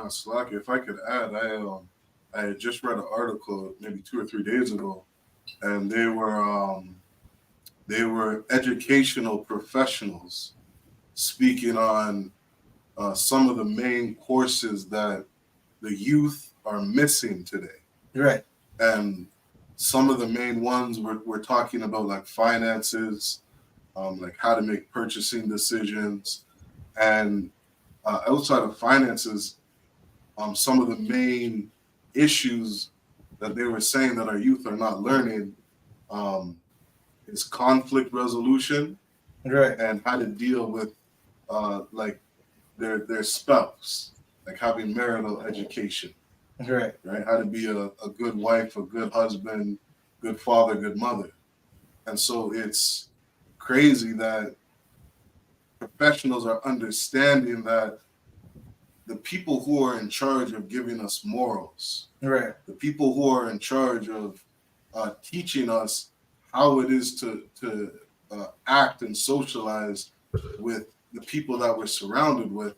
Slack, if I could add, I had just read an article maybe 2 or 3 days ago, and they were educational professionals speaking on some of the main courses that the youth are missing today. Right. And some of the main ones we're talking about, like finances, like how to make purchasing decisions, and outside of finances, some of the main issues that they were saying that our youth are not learning is conflict resolution, right, and how to deal with like their spouse, like having marital education, right, how to be a good wife, a good husband, good father, good mother. And so it's crazy that professionals are understanding that the people who are in charge of giving us morals, right, the people who are in charge of teaching us how it is to act and socialize with the people that we're surrounded with,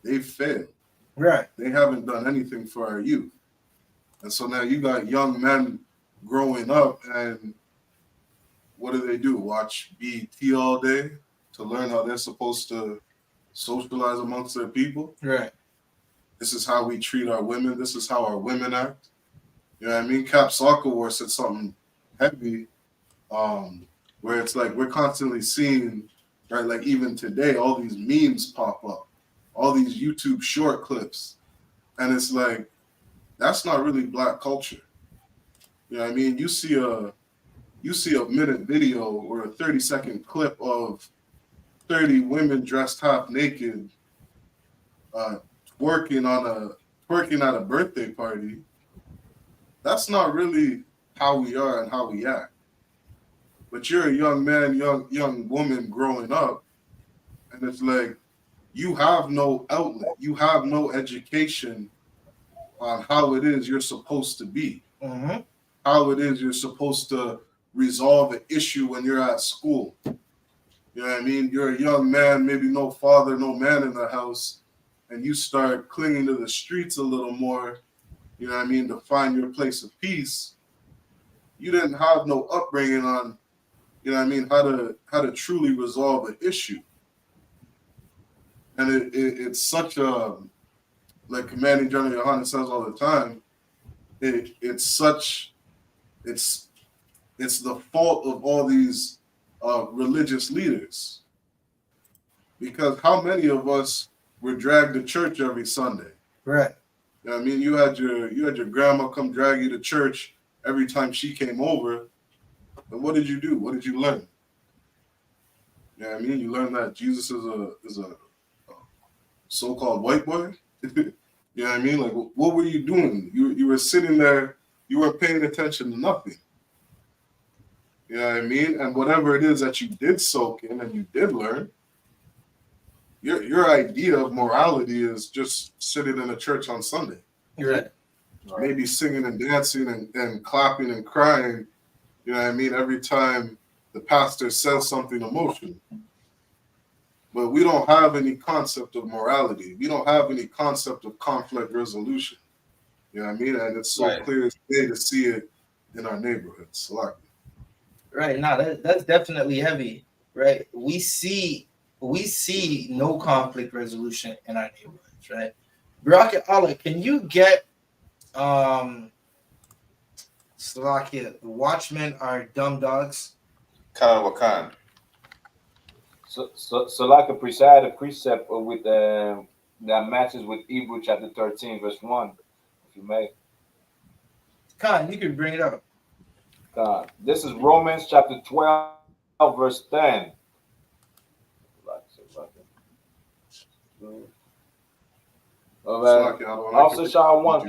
they've failed. Right. They haven't done anything for our youth. And so now you got young men growing up, and what do? Watch BET all day to learn how they're supposed to socialize amongst their people. Right. This is how we treat our women. This is how our women act. You know what I mean? Cap Soccer War said something heavy, where it's like we're constantly seeing, right, like even today, all these memes pop up, all these YouTube short clips. And it's like, that's not really Black culture. You know what I mean? You see a minute video or a 30-second clip of 30 women dressed half naked, twerking at a birthday party. That's not really how we are and how we act. But you're a young man, young woman growing up, and it's like you have no outlet, you have no education on how it is you're supposed to be, how it is you're supposed to resolve an issue when you're at school. You know what I mean? You're a young man, maybe no father, no man in the house, and you start clinging to the streets a little more, you know what I mean, to find your place of peace. You didn't have no upbringing on, you know what I mean, how to truly resolve an issue. And it's such a, like Commanding General Yohanna says all the time, it's the fault of all these religious leaders. Because how many of us were dragged to church every Sunday? Right. You know what I mean? You had your grandma come drag you to church every time she came over. And what did you do? What did you learn? You know what I mean? You learned that Jesus is a so-called white boy. You know what I mean? Like, what were you doing? You were sitting there, you weren't paying attention to nothing. You know what I mean? And whatever it is that you did soak in and you did learn, your idea of morality is just sitting in a church on Sunday. Right. Maybe singing and dancing and clapping and crying, you know what I mean, every time the pastor says something emotional. But we don't have any concept of morality. We don't have any concept of conflict resolution. You know what I mean? And it's so clear as day to see it in our neighborhoods. Right. Now that's definitely heavy. Right. We see no conflict resolution in our neighborhoods. Right. Bracket Allah, can you get Slovakia, the watchmen are dumb dogs? Khan Wakan. So like a precept with that matches with Hebrew chapter 13, verse 1, if you may. Khan, you can bring it up. Khan. This is Romans chapter 12, verse 10. Officer Shalom.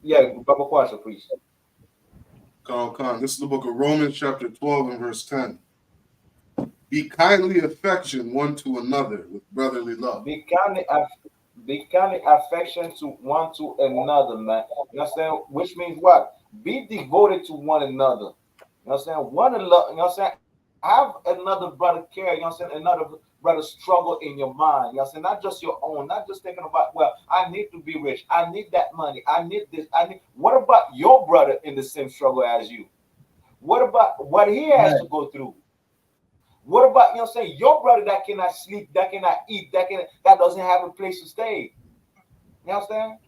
Yeah, Baba Kwasha, please. Khan. This is the book of Romans chapter 12 and verse 10. Be kindly affection one to another with brotherly love. Be kindly affection to one to another, man. You understand? Which means what? Be devoted to one another. You understand? One another. You understand? Have another brother care. You understand? Another brother struggle in your mind. You understand? Not just your own. Not just thinking about, well, I need to be rich. I need that money. I need this. What about your brother in the same struggle as you? What about what he has to go through? What about, you know what I'm saying, your brother that cannot sleep, that cannot eat, that doesn't have a place to stay? You understand?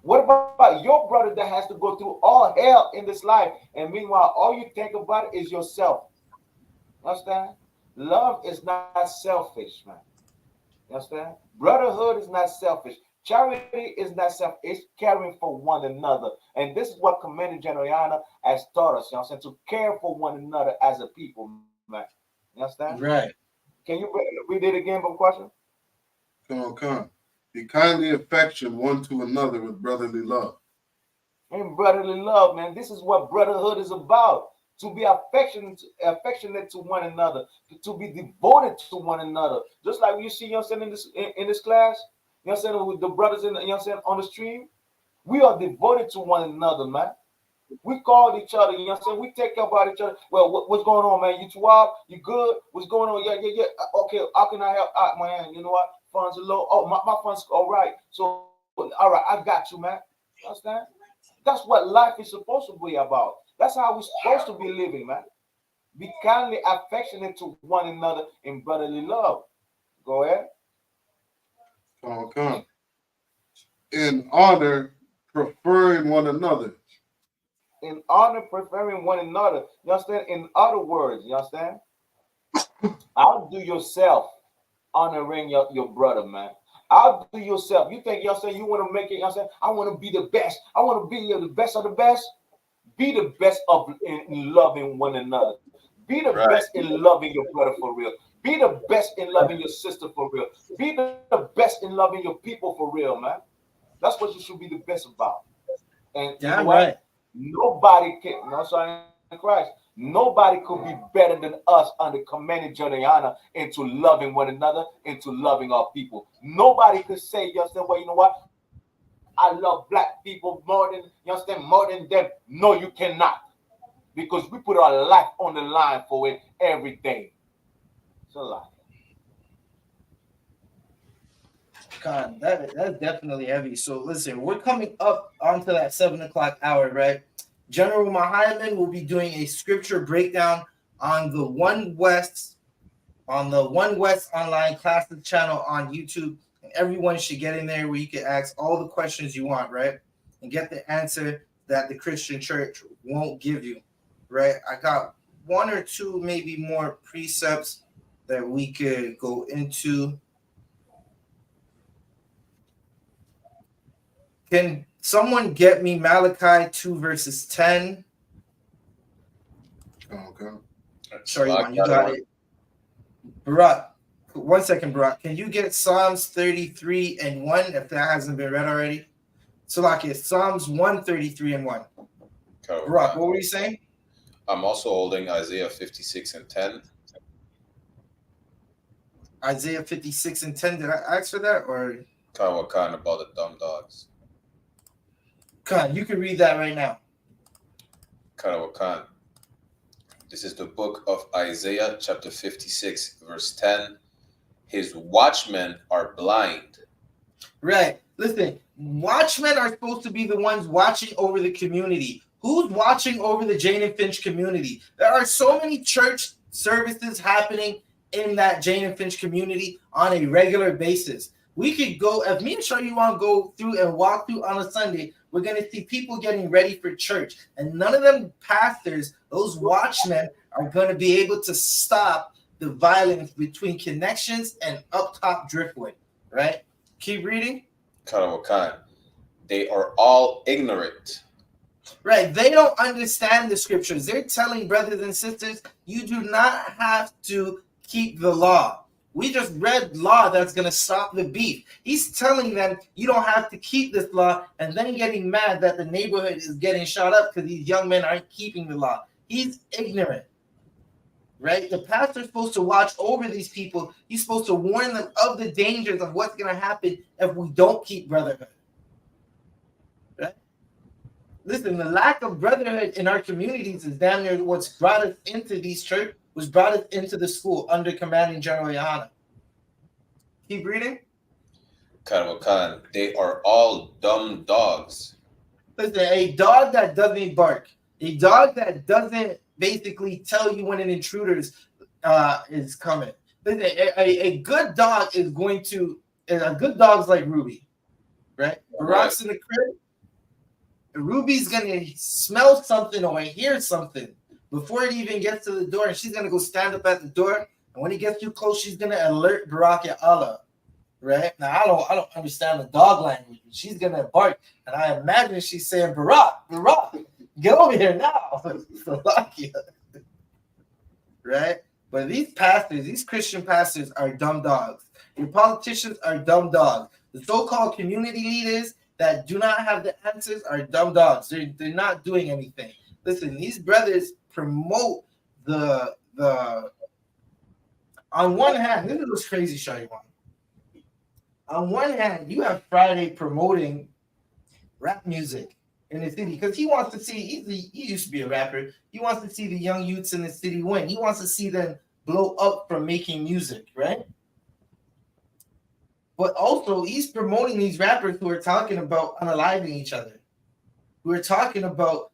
What about your brother that has to go through all hell in this life, and meanwhile, all you think about is yourself? You understand? Love is not selfish, man. You understand? Brotherhood is not selfish. Charity is not selfish. It's caring for one another. And this is what Commander General YAHANNA has taught us, you know what I'm saying, to care for one another as a people, man. You understand? Right. Can you read it again, but question? Come. Be kindly affection one to another with brotherly love. And brotherly love, man. This is what brotherhood is about. To be affectionate to one another, to be devoted to one another. Just like you see, you know what I'm saying, in this class, you know what I'm saying, with the brothers in, you know what I'm saying, on the stream, we are devoted to one another, man. We called each other, you know what I'm saying? We take care about each other. Well, what's going on, man? You too wild? You good? What's going on? Yeah. Okay, how can I help? Man, you know what? Funds are low. Oh, my funds, all right. So, all right, I got you, man. You understand? That's what life is supposed to be about. That's how we're supposed to be living, man. Be kindly affectionate to one another in brotherly love. Go ahead. Come. In honor, preferring one another. In honor, preferring one another. You understand? In other words, you understand? Outdo yourself honoring your brother, man. Outdo yourself. You think, you understand, you want to make it, you understand? I want to be the best. I want to be the best of the best. Be the best in loving one another. Be the best in loving your brother for real. Be the best in loving your sister for real. Be the best in loving your people for real, man. That's what you should be the best about. And you know what? Nobody can, no, sorry, Christ. Nobody could be better than us under Commander General YAHANNA into loving one another, into loving our people. Nobody could say, you understand, well, you know what? I love black people more than, you understand, more than them. No, you cannot. Because we put our life on the line for it every day. It's a lie. God, that's definitely heavy. So listen, we're coming up onto that 7 o'clock hour, right? General Muhammad will be doing a scripture breakdown on the One West online classes channel on YouTube. And everyone should get in there where you can ask all the questions you want, right? And get the answer that the Christian church won't give you, right? I got one or two, maybe more precepts that we could go into. Can someone get me Malachi 2 verses 10? Okay. Sorry, man, you got it. Barak, 1 second, Barak. Can you get Psalms 33 and 1 if that hasn't been read already? So like it's Psalms 133 and 1. Barak, what were you saying? I'm also holding Isaiah 56 and 10. Isaiah 56 and 10. Did I ask for that or? Kawakan about the dumb dogs. Khan, you can read that right now. Karawakan. This is the book of Isaiah, chapter 56, verse 10. His watchmen are blind. Right. Listen, watchmen are supposed to be the ones watching over the community. Who's watching over the Jane and Finch community? There are so many church services happening in that Jane and Finch community on a regular basis. We could go, if me and Shari want to go through and walk through on a Sunday, we're going to see people getting ready for church. And none of them pastors, those watchmen, are going to be able to stop the violence between Connections and up top Driftwood, right? Keep reading. Karawakan. They are all ignorant. Right. They don't understand the scriptures. They're telling brothers and sisters, you do not have to keep the law. We just read law that's going to stop the beef. He's telling them you don't have to keep this law and then getting mad that the neighborhood is getting shot up because these young men aren't keeping the law. He's ignorant, right? The pastor's supposed to watch over these people. He's supposed to warn them of the dangers of what's going to happen if we don't keep brotherhood, right? Listen, the lack of brotherhood in our communities is damn near what's brought us into these church, was brought us into the school under commanding General YAHANNA. Keep reading. Karawakan. They are all dumb dogs. Listen, a dog that doesn't bark, a dog that doesn't basically tell you when an intruder is coming. Listen, a good dog is going to, a good dog's like Ruby, right? Barak's in the crib. Ruby's gonna smell something or hear something before it even gets to the door, and she's gonna go stand up at the door. And when he gets too close, she's gonna alert Barak ya Allah, right? Now I don't understand the dog language, but she's gonna bark, and I imagine she's saying, Barak, get over here now, right? But these pastors, these Christian pastors, are dumb dogs. Your politicians are dumb dogs. The so-called community leaders that do not have the answers are dumb dogs. They're not doing anything. Listen, these brothers promote the on one hand, this is what's crazy, Shaiwan. On one hand, you have Friday promoting rap music in the city because he wants to see, he used to be a rapper. He wants to see the young youths in the city win. He wants to see them blow up from making music, right? But also, he's promoting these rappers who are talking about unaliving each other, who are talking about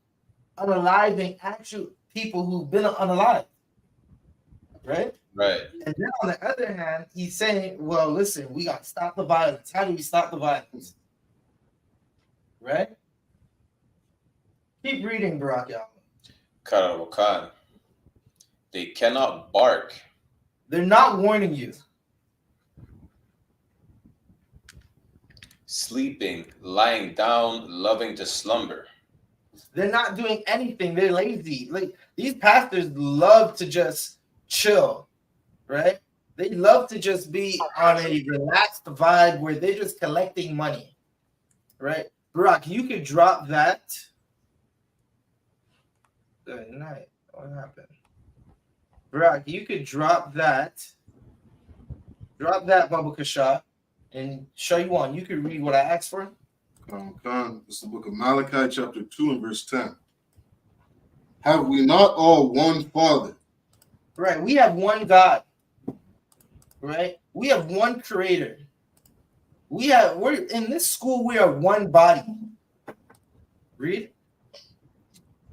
unaliving actual people who've been unalived, right? Right. And then on the other hand, he's saying, well, listen, we got to stop the violence. How do we stop the violence? Right? Keep reading, Barak Yahweh. Karawakan. They cannot bark. They're not warning you. Sleeping, lying down, loving to slumber. They're not doing anything. They're lazy. Like these pastors love to just chill, right? They love to just be on a relaxed vibe where they're just collecting money, right? Barak, you could drop that. Good night. What happened? Barak, you could drop that. Drop that, Babu Kasha. And show you one. You can read what I asked for. It's the book of Malachi, chapter 2 and verse 10. Have we not all one Father? Right. We have one God. Right. We have one Creator. We're in this school. We are one body. Read.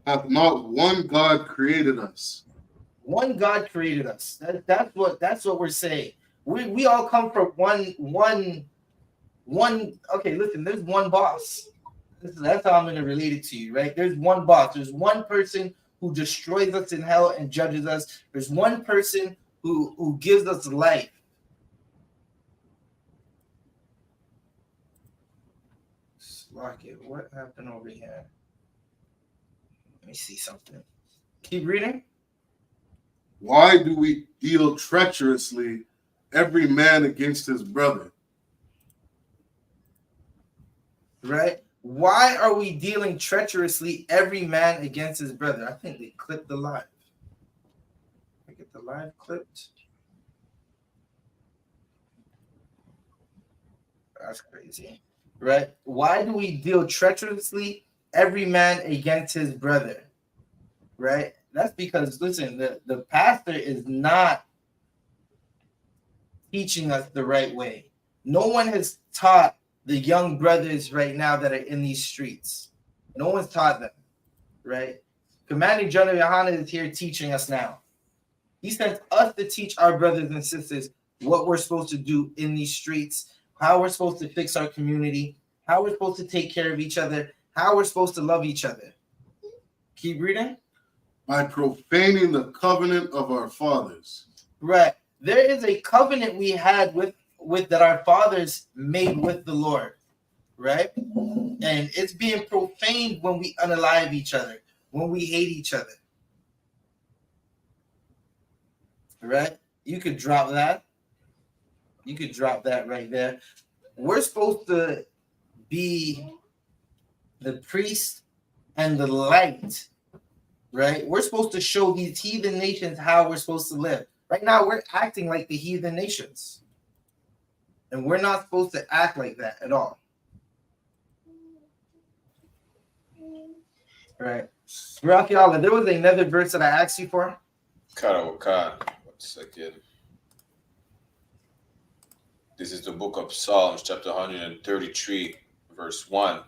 Hath not one God created us? One God created us. That's what we're saying. We all come from one. Okay, listen, there's one boss. That's how I'm going to relate it to you, right? There's one boss. There's one person who destroys us in hell and judges us. There's one person who gives us life. What happened over here? Let me see something. Keep reading. Why do we deal treacherously, every man against his brother? Right? Why are we dealing treacherously, every man against his brother? I think they clipped the live. I get the live clipped. That's crazy. Right? Why do we deal treacherously, every man against his brother? Right? That's because, listen, the pastor is not teaching us the right way. No one has taught the young brothers right now that are in these streets. No one's taught them, right? Commanding General YAHANNA is here teaching us now. He sent us to teach our brothers and sisters what we're supposed to do in these streets, how we're supposed to fix our community, how we're supposed to take care of each other, how we're supposed to love each other. Keep reading. By profaning the covenant of our fathers. Right. There is a covenant we had with that our fathers made with the Lord, right? And it's being profaned when we unalive each other, when we hate each other. Right? You could drop that. You could drop that right there. We're supposed to be the priest and the light, right? We're supposed to show these heathen nations how we're supposed to live. Right now, we're acting like the heathen nations. And we're not supposed to act like that at all. Right. Rocky Allah, there was another verse that I asked you for. Karawakan. 1 second. This is the book of Psalms, chapter 133, verse 1.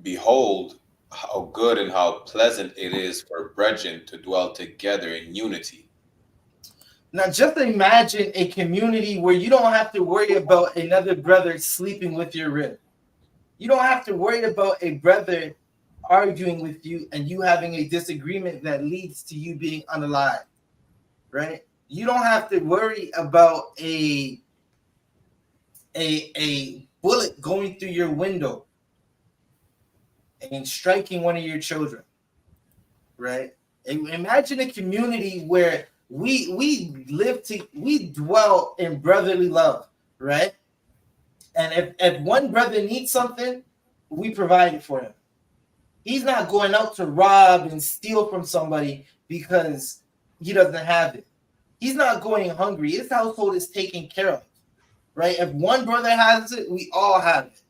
Behold, how good and how pleasant it is for brethren to dwell together in unity. Now, just imagine a community where you don't have to worry about another brother sleeping with your rib. You don't have to worry about a brother arguing with you and you having a disagreement that leads to you being unalive, right? You don't have to worry about a bullet going through your window and striking one of your children, right? Imagine a community where we dwell in brotherly love, right? And if one brother needs something, we provide it for him. He's not going out to rob and steal from somebody because he doesn't have it. He's not going hungry. His household is taken care of, right? If one brother has it, we all have it.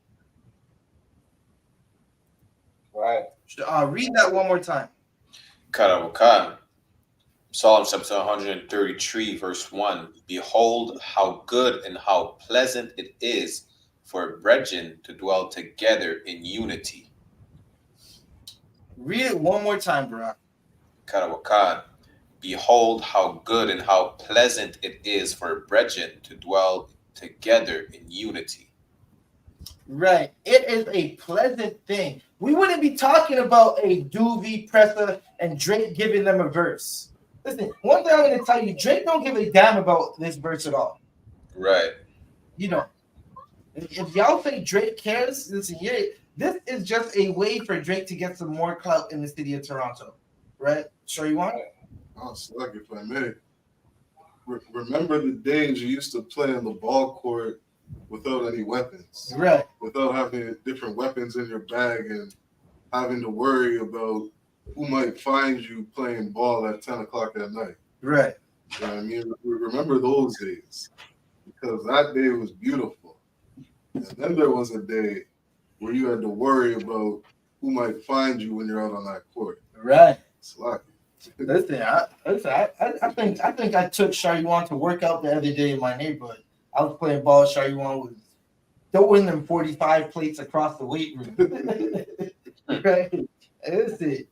Right. Read that one more time. Karawakan. Psalm chapter 133, verse 1. Behold, how good and how pleasant it is for brethren to dwell together in unity. Read it one more time, bro. Karawakan. Behold, how good and how pleasant it is for brethren to dwell together in unity. Right. It is a pleasant thing. We wouldn't be talking about a Doobie Pressa and Drake giving them a verse. Listen, one thing I'm going to tell you, Drake don't give a damn about this verse at all. Right. You know, if y'all think Drake cares, listen, yeah, this is just a way for Drake to get some more clout in the city of Toronto. Right? Sure you want? Oh, Slug, if I may. Remember the days you used to play in the ball court without any weapons. Right. Without having different weapons in your bag and having to worry about who might find you playing ball at 10 o'clock at night. Right. You know what I mean? Remember those days because that day was beautiful. And then there was a day where you had to worry about who might find you when you're out on that court. Right. Slug. Listen, I think I took Shariwan to work out the other day in my neighborhood. I was playing ball. Shariwan was throwing them 45 plates across the weight room. Right? Listen,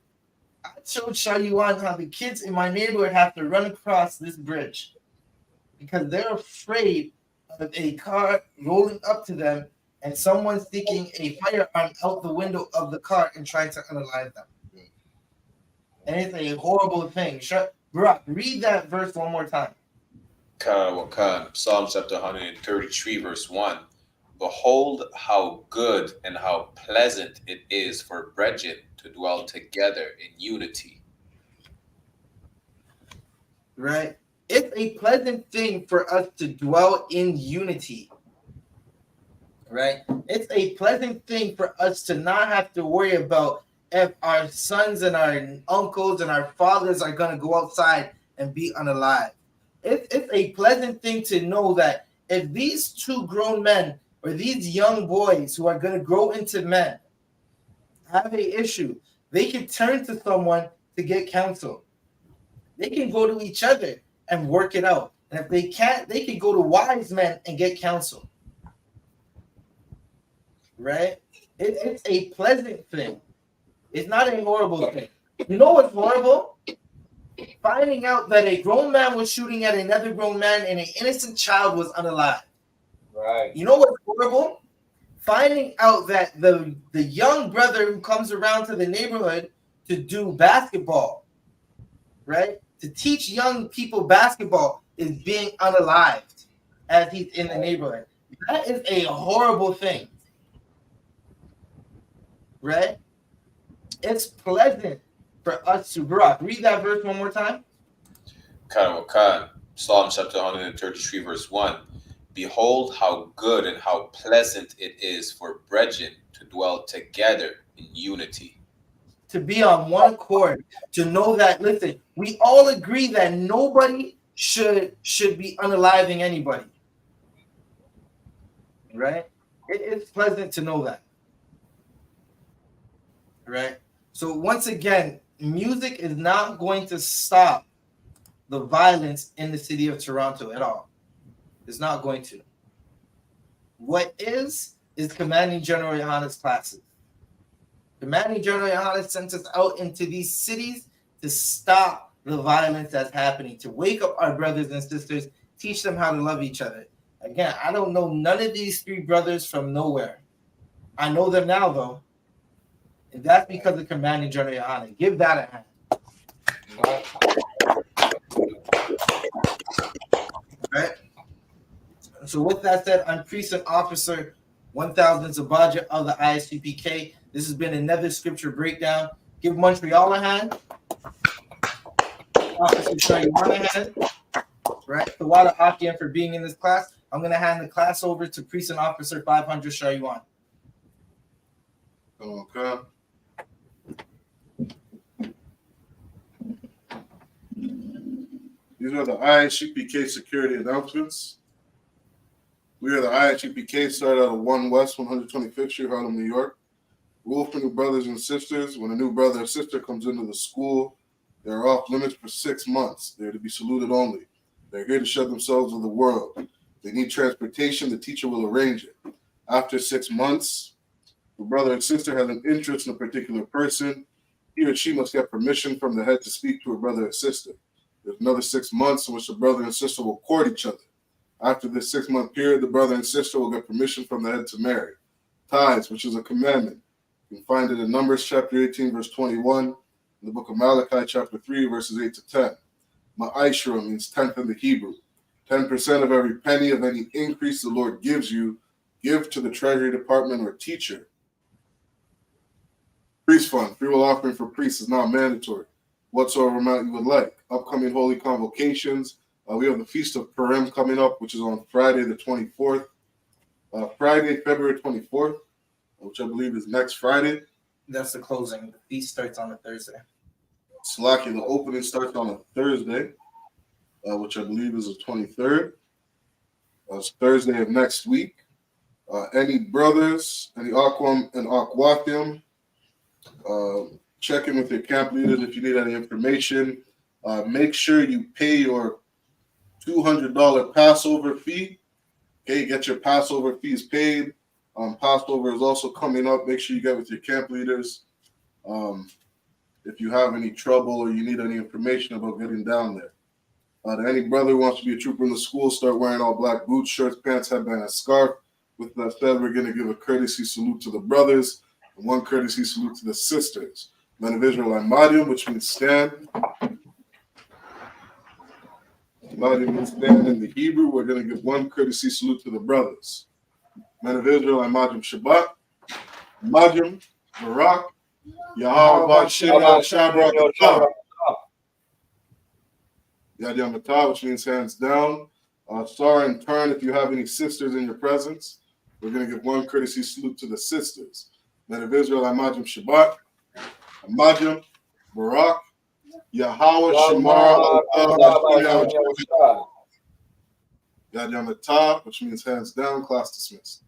I showed Shariwan how the kids in my neighborhood have to run across this bridge because they're afraid of a car rolling up to them and someone sticking a firearm out the window of the car and trying to unalive them. And it's a horrible thing. Bro, read that verse one more time. Psalm chapter 133, verse 1. Behold, how good and how pleasant it is for brethren to dwell together in unity. Right? It's a pleasant thing for us to dwell in unity. Right? It's a pleasant thing for us to not have to worry about if our sons and our uncles and our fathers are going to go outside and be unalive. It's a pleasant thing to know that if these two grown men or these young boys who are going to grow into men have an issue, they can turn to someone to get counsel. They can go to each other and work it out. And if they can't, they can go to wise men and get counsel. Right? It's a pleasant thing. It's not a horrible thing. You know what's horrible? Finding out that a grown man was shooting at another grown man and an innocent child was unalive. Right. You know what's horrible? Finding out that the young brother who comes around to the neighborhood to do basketball, right? To teach young people basketball is being unalived as he's in the neighborhood. That is a horrible thing. Right? It's pleasant for us to grow up. Read that verse one more time. Psalm chapter 133, verse 1. Behold, how good and how pleasant it is for brethren to dwell together in unity. To be on one accord, to know that, listen, we all agree that nobody should be unaliving anybody. Right? It's pleasant to know that. Right? So once again, music is not going to stop the violence in the city of Toronto at all. It's not going to. What is Commanding General YAHANNA's classes. Commanding General YAHANNA sent us out into these cities to stop the violence that's happening, to wake up our brothers and sisters, teach them how to love each other. Again, I don't know none of these three brothers from nowhere. I know them now, though. And that's because of Commanding General YAHANNA. Give that a hand. Right? So with that said, I'm Priest and Officer 1000 Zabaja of the I.S.U.P.K. This has been another scripture breakdown. Give Montreal a hand. Officer Shariwan a hand. Right? Tawada Akian for being in this class. I'm going to hand the class over to Priest and Officer 500 Shariwan. Okay. These are the I.S.U.P.K security announcements. We are the I.S.U.P.K, started out of 1 West 125th Street, Harlem, New York. Rule for new brothers and sisters. When a new brother or sister comes into the school, they're off limits for 6 months. They're to be saluted only. They're here to show themselves with the world. If they need transportation, the teacher will arrange it. After 6 months, the brother and sister has an interest in a particular person. He or she must get permission from the head to speak to a brother or sister. There's another 6 months in which the brother and sister will court each other. After this 6 month period, the brother and sister will get permission from the head to marry. Tithes, which is a commandment. You can find it in Numbers chapter 18, verse 21, in the book of Malachi chapter 3, verses 8 to 10. Ma'ashra means tenth in the Hebrew. 10% of every penny of any increase the Lord gives you, give to the treasury department or teacher. Priest fund, free will offering for priests is not mandatory. Whatsoever amount you would like. Upcoming holy convocations. We have the Feast of Purim coming up, which is on Friday the 24th. Friday, February 24th, which I believe is next Friday. That's the closing. The feast starts on a Thursday. Slaki, the opening starts on a Thursday, which I believe is the 23rd. It's Thursday of next week. Any brothers, any Akwam and Akwakim, check in with your camp leaders if you need any information. Make sure you pay your $200 Passover fee. Okay, get your Passover fees paid. Passover is also coming up. Make sure you get with your camp leaders. If you have any trouble or you need any information about getting down there. To any brother who wants to be a trooper in the school, start wearing all black boots, shirts, pants, headband, and scarf. With that said, we're going to give a courtesy salute to the brothers and one courtesy salute to the sisters. Men of Israel, Imadium, which means stand. Everybody will stand in the Hebrew. We're going to give one courtesy salute to the brothers. Men of Israel, I Majim Shabbat, Majim, Barak, Yahweh Shem Shabrak, Yad Yamatah, which means hands down. Star in turn, if you have any sisters in your presence, we're going to give one courtesy salute to the sisters. Men of Israel, I Majim Shabbat, Majim, Barak, Yahweh Shemar, Yad Yamatah, which means hands down. Class dismissed.